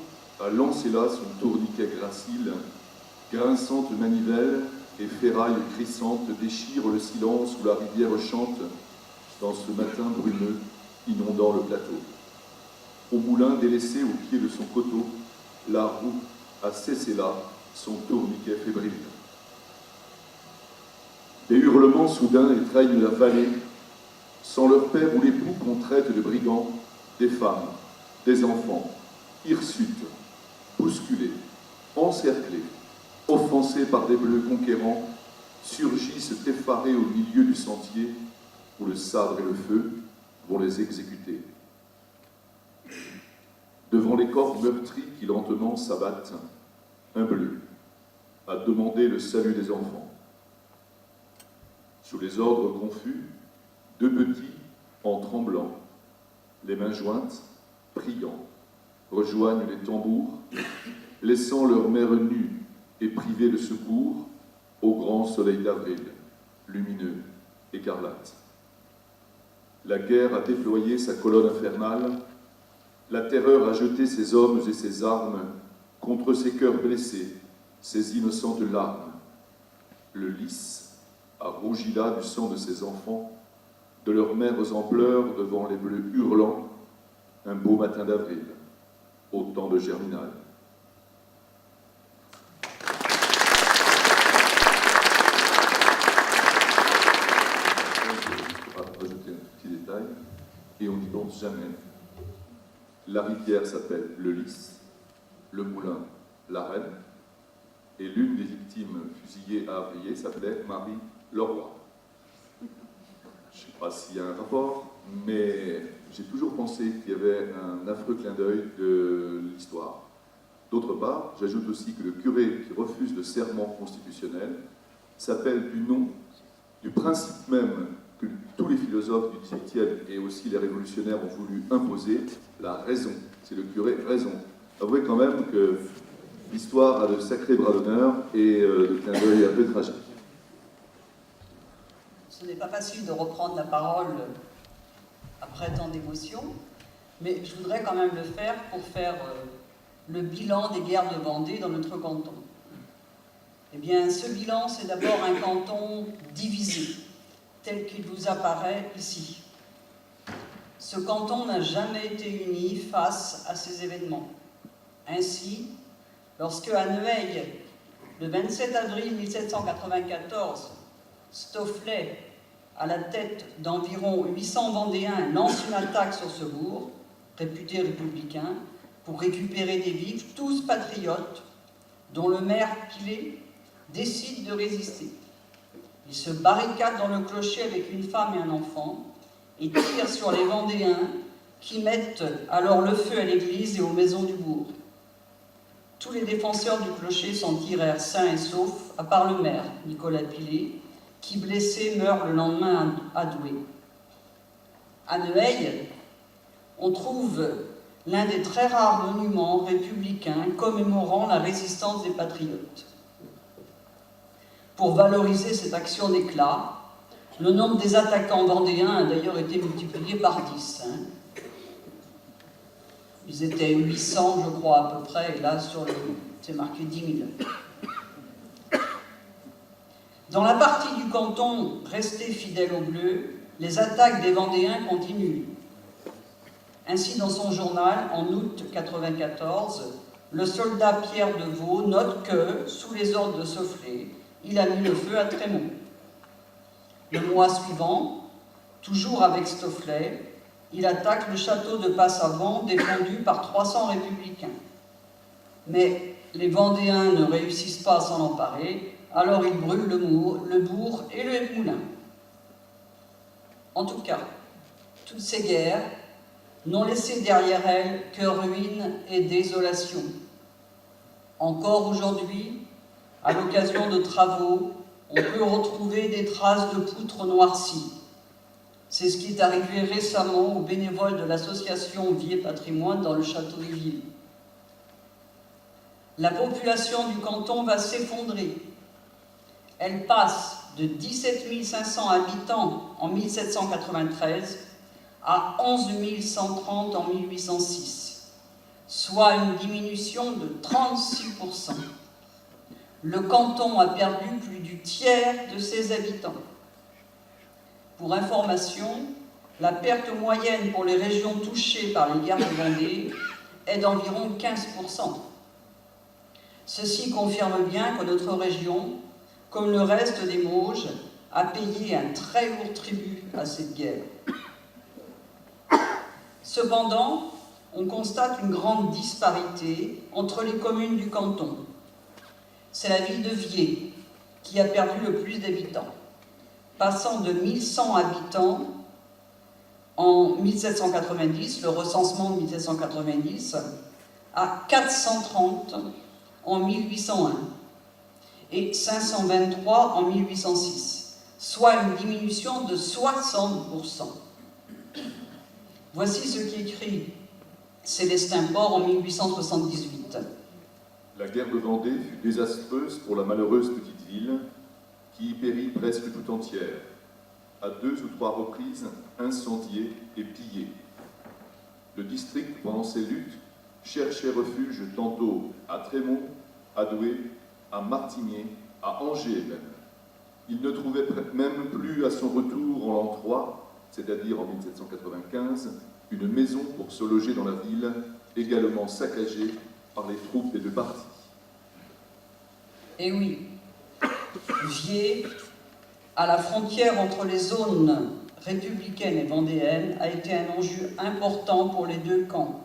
a lancé là son tourniquet gracile, grinçante manivelle et ferraille crissante déchirent le silence où la rivière chante dans ce matin brumeux inondant le plateau. Au moulin délaissé au pied de son coteau, la roue a cessé là son tourniquet fébrile. Des hurlements soudains étreignent la vallée, sans leur père ou l'époux qu'on traite de brigands, des femmes, des enfants, hirsutes, bousculés, encerclés, offensés par des bleus conquérants, surgissent effarés au milieu du sentier où le sabre et le feu vont les exécuter. Devant les corps meurtris qui lentement s'abattent, un bleu a demandé le salut des enfants. Sous les ordres confus, 2 petits, en tremblant, les mains jointes, priant, rejoignent les tambours, laissant leur mère nue et privée de secours au grand soleil d'avril, lumineux écarlate. La guerre a déployé sa colonne infernale, la terreur a jeté ses hommes et ses armes contre ces cœurs blessés, ces innocentes larmes. Le lys a rougi là du sang de ses enfants, de leurs mères en pleurs devant les bleus hurlants, un beau matin d'avril, au temps de Germinal. On va rajouter un petit détail, et on n'y pense jamais. La rivière s'appelle le Lys, le moulin, la Reine, et l'une des victimes fusillées à Avrier s'appelait Marie Leroy. Je ne sais pas s'il y a un rapport, mais j'ai toujours pensé qu'il y avait un affreux clin d'œil de l'histoire. D'autre part, j'ajoute aussi que le curé qui refuse le serment constitutionnel s'appelle du nom, du principe même que tous les philosophes du XVIIIe et aussi les révolutionnaires ont voulu imposer, la raison. C'est le curé raison. Avouez quand même que l'histoire a de sacrés bras d'honneur et de clin d'œil un peu tragique. Ce n'est pas facile de reprendre la parole après tant d'émotions, mais je voudrais quand même le faire pour faire le bilan des guerres de Vendée dans notre canton. Eh bien, ce bilan, c'est d'abord un canton divisé, tel qu'il vous apparaît ici. Ce canton n'a jamais été uni face à ces événements. Ainsi, lorsque à Neueil, le 27 avril 1794, Stofflet, à la tête d'environ 800 Vendéens, lance une attaque sur ce bourg, réputé républicain, pour récupérer des vivres, tous patriotes, dont le maire Pilet décide de résister. Il se barricade dans le clocher avec une femme et un enfant et tire sur les Vendéens qui mettent alors le feu à l'église et aux maisons du bourg. Tous les défenseurs du clocher s'en tirèrent sains et saufs, à part le maire, Nicolas Pilet, qui, blessé, meurt le lendemain à Douai. À Neueil, on trouve l'un des très rares monuments républicains commémorant la résistance des patriotes. Pour valoriser cette action d'éclat, le nombre des attaquants vendéens a d'ailleurs été multiplié par 10. Ils étaient 800, je crois, à peu près, et là, c'est marqué 10 000. Dans la partie du canton restée fidèle aux Bleus, les attaques des Vendéens continuent. Ainsi, dans son journal, en août 1994, le soldat Pierre Deveau note que, sous les ordres de Stofflet, il a mis le feu à Trémont. Le mois suivant, toujours avec Stofflet, il attaque le château de Passavant, défendu par 300 républicains. Mais les Vendéens ne réussissent pas à s'en emparer, alors ils brûlent le bourg et le moulin. En tout cas, toutes ces guerres n'ont laissé derrière elles que ruines et désolation. Encore aujourd'hui, à l'occasion de travaux, on peut retrouver des traces de poutres noircies. C'est ce qui est arrivé récemment aux bénévoles de l'association Vie et Patrimoine dans le château de Ville. La population du canton va s'effondrer. Elle passe de 17 500 habitants en 1793 à 11 130 en 1806, soit une diminution de 36%. Le canton a perdu plus du tiers de ses habitants. Pour information, la perte moyenne pour les régions touchées par les guerres de Vendée est d'environ 15%. Ceci confirme bien que notre région, comme le reste des Mauges, a payé un très lourd tribut à cette guerre. Cependant, on constate une grande disparité entre les communes du canton. C'est la ville de Viers qui a perdu le plus d'habitants, passant de 1100 habitants en 1790, le recensement de 1790, à 430 en 1801 et 523 en 1806, soit une diminution de 60%. Voici ce qu'écrit Célestin Port en 1878. La guerre de Vendée fut désastreuse pour la malheureuse petite ville qui y périt presque tout entière, à 2 ou 3 reprises incendié et pillé. Le district, pendant ces luttes, cherchait refuge tantôt à Trémont, à Douai, à Martigné, à Angers même. Il ne trouvait même plus à son retour en l'an 3, c'est-à-dire en 1795, une maison pour se loger dans la ville, également saccagée par les troupes des deux partis. Et oui, Vier, à la frontière entre les zones républicaines et vendéennes, a été un enjeu important pour les deux camps.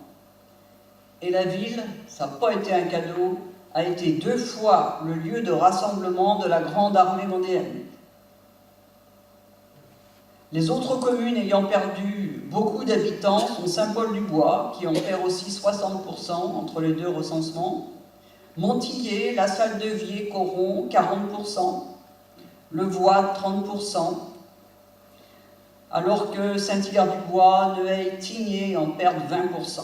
Et la ville, ça n'a pas été un cadeau, a été 2 fois le lieu de rassemblement de la grande armée vendéenne. Les autres communes ayant perdu beaucoup d'habitants sont Saint-Paul-du-Bois, qui en perd aussi 60% entre les 2 recensements, Montillet, La Salle de Vier, Coron, 40%, Le Voide, 30%, alors que Saint-Hilaire-du-Bois, Neuilly, Tigné en perdent 20%.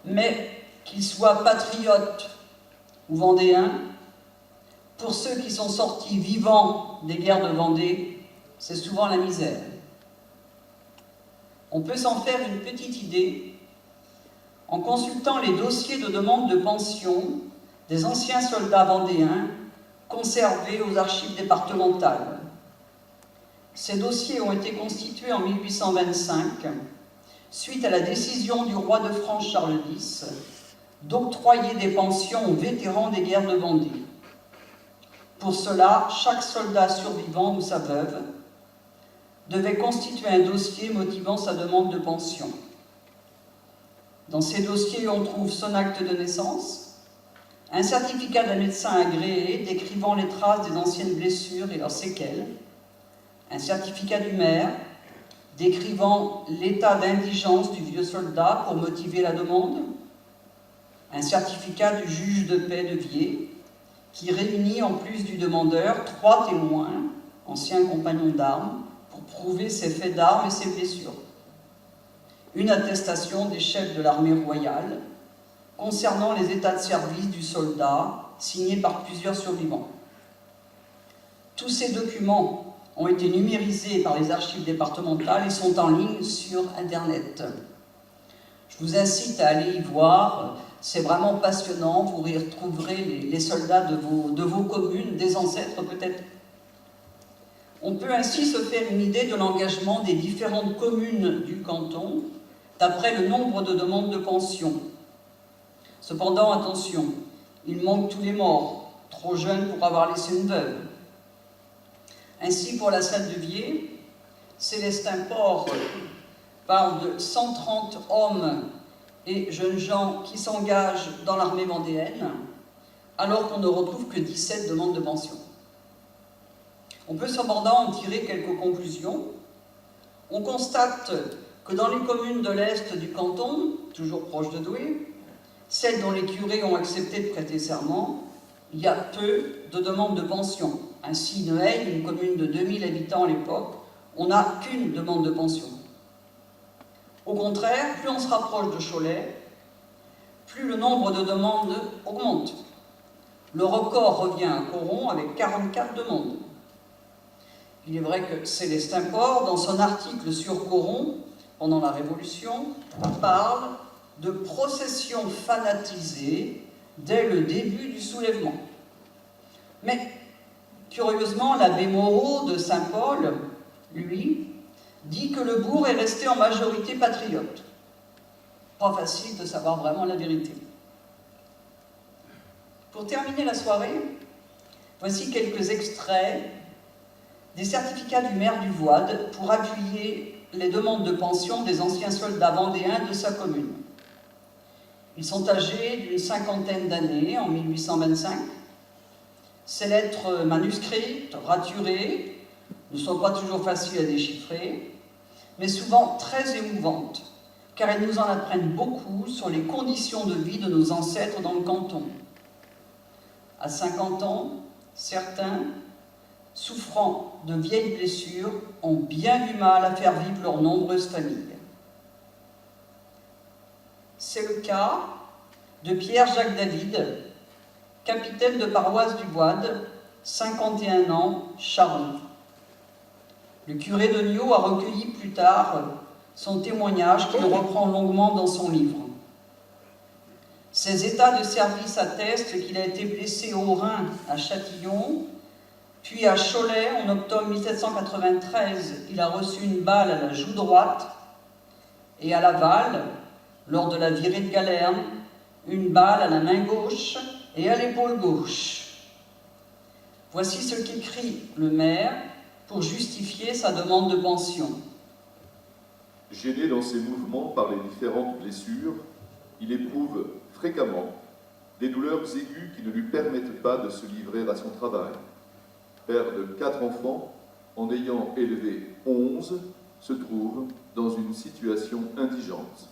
Mais qu'ils soient patriotes ou vendéens, pour ceux qui sont sortis vivants des guerres de Vendée, c'est souvent la misère. On peut s'en faire une petite idée en consultant les dossiers de demande de pension des anciens soldats vendéens conservés aux archives départementales. Ces dossiers ont été constitués en 1825, suite à la décision du roi de France Charles X d'octroyer des pensions aux vétérans des guerres de Vendée. Pour cela, chaque soldat survivant ou sa veuve devait constituer un dossier motivant sa demande de pension. Dans ces dossiers, on trouve son acte de naissance, un certificat d'un médecin agréé décrivant les traces des anciennes blessures et leurs séquelles, un certificat du maire décrivant l'état d'indigence du vieux soldat pour motiver la demande, un certificat du juge de paix de Vier qui réunit en plus du demandeur 3 témoins, anciens compagnons d'armes, pour prouver ses faits d'armes et ses blessures. Une attestation des chefs de l'armée royale concernant les états de service du soldat, signée par plusieurs survivants. Tous ces documents ont été numérisés par les archives départementales et sont en ligne sur Internet. Je vous incite à aller y voir, c'est vraiment passionnant, vous y retrouverez les soldats de vos communes, des ancêtres peut-être. On peut ainsi se faire une idée de l'engagement des différentes communes du canton d'après le nombre de demandes de pension. Cependant, attention, il manque tous les morts, trop jeunes pour avoir laissé une veuve. Ainsi, pour la Salle de Vier, Célestin Port parle de 130 hommes et jeunes gens qui s'engagent dans l'armée vendéenne, alors qu'on ne retrouve que 17 demandes de pension. On peut cependant en tirer quelques conclusions. On constate que dans les communes de l'Est du canton, toujours proches de Douai, celles dont les curés ont accepté de prêter serment, il y a peu de demandes de pension. Ainsi, Neuilly, une commune de 2000 habitants à l'époque, on n'a qu'une demande de pension. Au contraire, plus on se rapproche de Cholet, plus le nombre de demandes augmente. Le record revient à Coron avec 44 demandes. Il est vrai que Célestin Port, dans son article sur Coron, pendant la Révolution, parle de procession fanatisée dès le début du soulèvement. Mais, curieusement, l'abbé Moreau de Saint-Paul, lui, dit que le bourg est resté en majorité patriote. Pas facile de savoir vraiment la vérité. Pour terminer la soirée, voici quelques extraits des certificats du maire du Voide pour appuyer les demandes de pension des anciens soldats vendéens de sa commune. Ils sont âgés d'une 50aine d'années, en 1825. Ces lettres manuscrites, raturées, ne sont pas toujours faciles à déchiffrer, mais souvent très émouvantes, car elles nous en apprennent beaucoup sur les conditions de vie de nos ancêtres dans le canton. À 50 ans, certains, souffrant de vieilles blessures, ont bien du mal à faire vivre leurs nombreuses familles. C'est le cas de Pierre-Jacques David, capitaine de paroisse du Voide, 51 ans, Charny. Le curé de Niaux a recueilli plus tard son témoignage qu'il reprend longuement dans son livre. Ses états de service attestent qu'il a été blessé au rein à Châtillon, puis à Cholet en octobre 1793. Il a reçu une balle à la joue droite et à Laval, lors de la virée de Galerne, une balle à la main gauche et à l'épaule gauche. Voici ce qu'écrit le maire pour justifier sa demande de pension. Gêné dans ses mouvements par les différentes blessures, il éprouve fréquemment des douleurs aiguës qui ne lui permettent pas de se livrer à son travail. Père de 4 enfants, en ayant élevé 11, se trouve dans une situation indigente.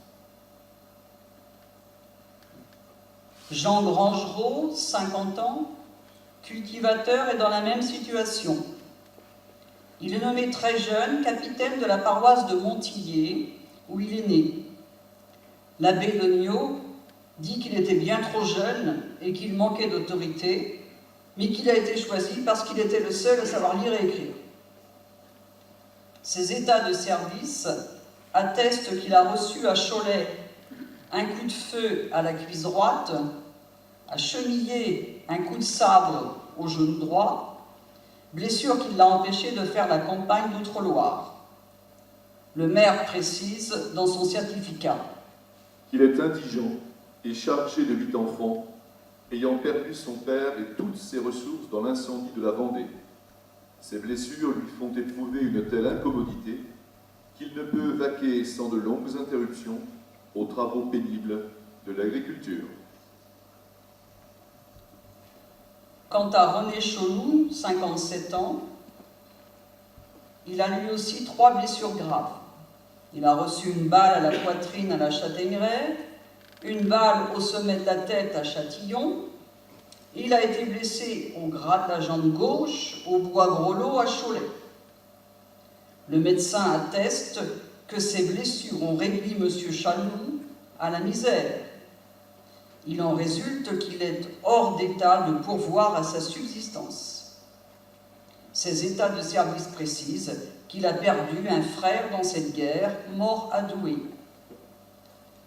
Jean Grangerot, 50 ans, cultivateur, est dans la même situation. Il est nommé très jeune capitaine de la paroisse de Montillier, où il est né. L'abbé de Niaux dit qu'il était bien trop jeune et qu'il manquait d'autorité, mais qu'il a été choisi parce qu'il était le seul à savoir lire et écrire. Ses états de service attestent qu'il a reçu à Cholet un coup de feu à la cuisse droite, à Chemillé un coup de sabre au genou droit, blessure qui l'a empêché de faire la campagne d'Outre-Loire. Le maire précise dans son certificat qu'il est indigent et chargé de 8 enfants, ayant perdu son père et toutes ses ressources dans l'incendie de la Vendée. Ces blessures lui font éprouver une telle incommodité qu'il ne peut vaquer sans de longues interruptions aux travaux pénibles de l'agriculture. Quant à René Cholou, 57 ans, il a lui aussi 3 blessures graves. Il a reçu une balle à la poitrine à la Châtaigneraie, une balle au sommet de la tête à Châtillon. Il a été blessé au gras de la jambe gauche, au bois Grelot à Cholet. Le médecin atteste que ces blessures ont réduit M. Chaloux à la misère. Il en résulte qu'il est hors d'état de pourvoir à sa subsistance. Ses états de service précisent qu'il a perdu un frère dans cette guerre, mort à Douai.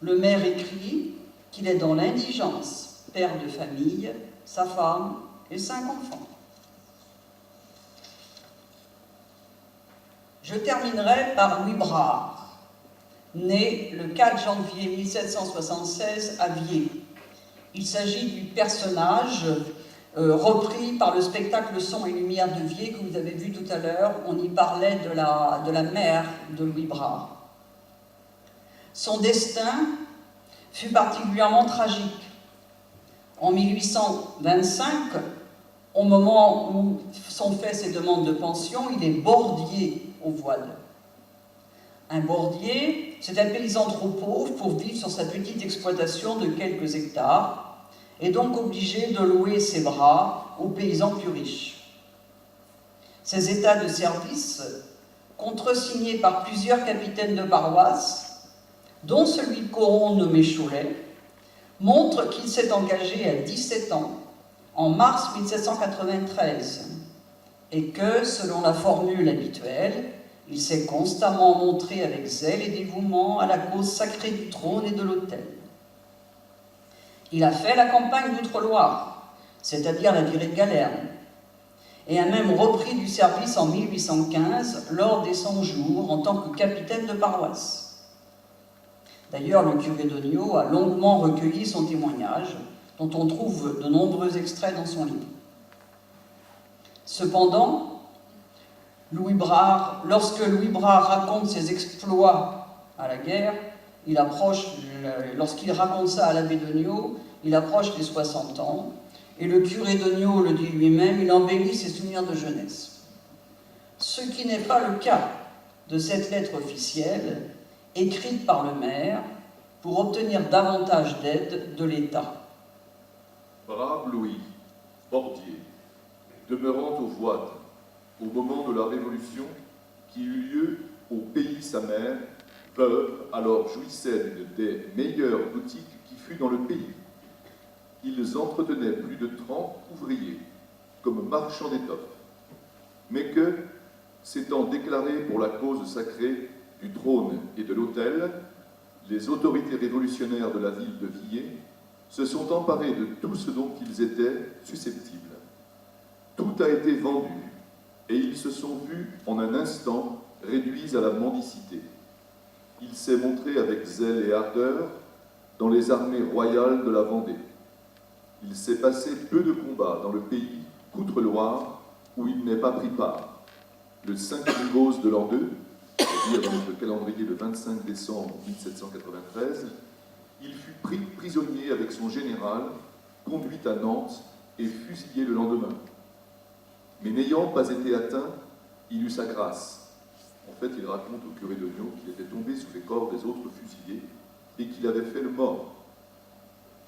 Le maire écrit qu'il est dans l'indigence, père de famille, sa femme et 5 enfants. Je terminerai par Louis Brard, né le 4 janvier 1776 à Vier. Il s'agit du personnage repris par le spectacle Son et Lumière de Vier que vous avez vu tout à l'heure. On y parlait de la mère de Louis Brard. Son destin fut particulièrement tragique. En 1825, au moment où sont faites ses demandes de pension, il est bordier au voile. Un bordier, c'est un paysan trop pauvre pour vivre sur sa petite exploitation de quelques hectares, et donc obligé de louer ses bras aux paysans plus riches. Ces états de service, contresignés par plusieurs capitaines de paroisse, dont celui de Coron nommé Cholet, montrent qu'il s'est engagé à 17 ans, en mars 1793, et que, selon la formule habituelle, il s'est constamment montré avec zèle et dévouement à la cause sacrée du trône et de l'autel. Il a fait la campagne d'Outre-Loire, c'est-à-dire la virée de Galerne, et a même repris du service en 1815 lors des 100 jours en tant que capitaine de paroisse. D'ailleurs, le curé de Niaux a longuement recueilli son témoignage, dont on trouve de nombreux extraits dans son livre. Cependant, lorsque Louis Brard raconte ses exploits à la guerre, lorsqu'il raconte ça à l'abbé de Niaux, il approche les 60 ans, et le curé de Niaux le dit lui-même, il embellit ses souvenirs de jeunesse. Ce qui n'est pas le cas de cette lettre officielle, écrite par le maire, pour obtenir davantage d'aide de l'État. Brave Louis, bordier, demeurant au Voide, au moment de la Révolution qui eut lieu au pays sa mère, veuve alors jouissait d'une des meilleures boutiques qui fut dans le pays. Ils entretenaient plus de 30 ouvriers, comme marchands d'étoffes, mais que, s'étant déclarées pour la cause sacrée du trône et de l'autel, les autorités révolutionnaires de la ville de Villers se sont emparés de tout ce dont ils étaient susceptibles. Tout a été vendu, et ils se sont vus en un instant réduits à la mendicité. Il s'est montré avec zèle et ardeur dans les armées royales de la Vendée. Il s'est passé peu de combats dans le pays qu'Outre-Loire, où il n'est pas pris part. Le 5e Gauze de l'an 2, c'est-à-dire dans notre calendrier le 25 décembre 1793, il fut pris prisonnier avec son général, conduit à Nantes et fusillé le lendemain. Mais n'ayant pas été atteint, il eut sa grâce. En fait, il raconte au curé de Nyon qu'il était tombé sous les corps des autres fusillés et qu'il avait fait le mort.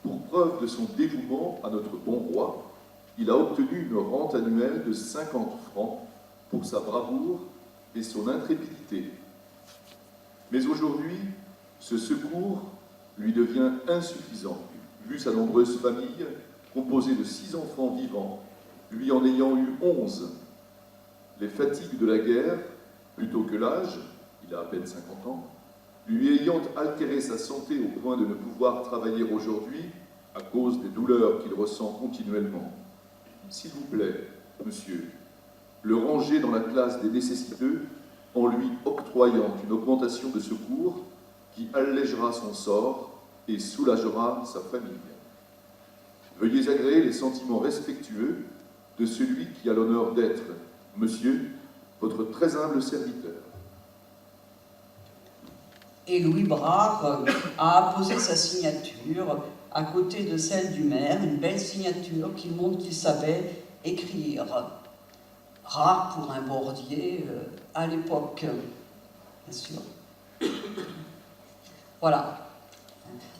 Pour preuve de son dévouement à notre bon roi, il a obtenu une rente annuelle de 50 francs pour sa bravoure et son intrépidité. Mais aujourd'hui, ce secours lui devient insuffisant, vu sa nombreuse famille, composée de 6 enfants vivants, lui en ayant eu 11. Les fatigues de la guerre, plutôt que l'âge, il a à peine 50 ans, lui ayant altéré sa santé au point de ne pouvoir travailler aujourd'hui à cause des douleurs qu'il ressent continuellement. S'il vous plaît, monsieur, le ranger dans la classe des nécessiteux en lui octroyant une augmentation de secours qui allégera son sort et soulagera sa famille. Veuillez agréer les sentiments respectueux de celui qui a l'honneur d'être, monsieur, votre très humble serviteur. Et Louis Brard a apposé sa signature à côté de celle du maire, une belle signature qui montre qu'il savait écrire. Rare pour un bordier à l'époque, bien sûr. Voilà.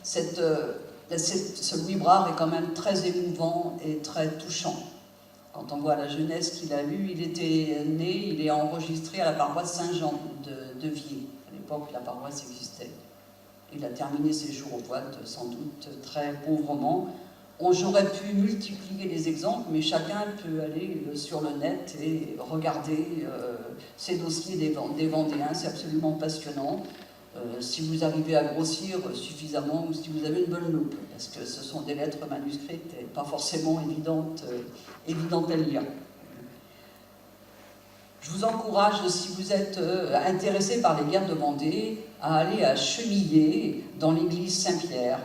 Ce Louis Brard est quand même très émouvant et très touchant. Quand on voit la jeunesse qu'il a eue, il était né, il est enregistré à la paroisse Saint-Jean de Villers. À l'époque, la paroisse existait. Il a terminé ses jours au boîtes, sans doute très pauvrement. J'aurais pu multiplier les exemples, mais chacun peut aller sur le net et regarder ces dossiers des Vendéens. C'est absolument passionnant. Si vous arrivez à grossir suffisamment ou si vous avez une bonne loupe, parce que ce sont des lettres manuscrites et pas forcément évidentes à lire. Je vous encourage, si vous êtes intéressé par les guerres de Vendée, à aller à Chemillé, dans l'église Saint-Pierre.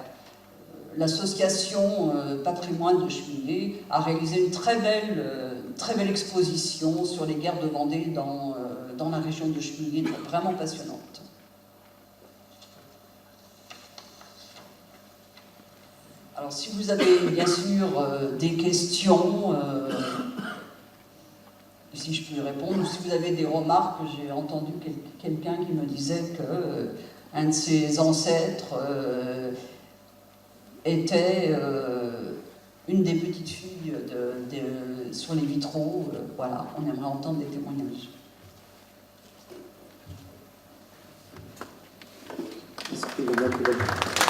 L'association Patrimoine de Chemillé a réalisé une très belle exposition sur les guerres de Vendée dans la région de Chemillé, vraiment passionnante. Alors, si vous avez bien sûr des questions, si je puis répondre, ou si vous avez des remarques, j'ai entendu quelqu'un qui me disait qu'un de ses ancêtres était une des petites filles sur les vitraux. Voilà, on aimerait entendre des témoignages. Est-ce qu'il y en a qui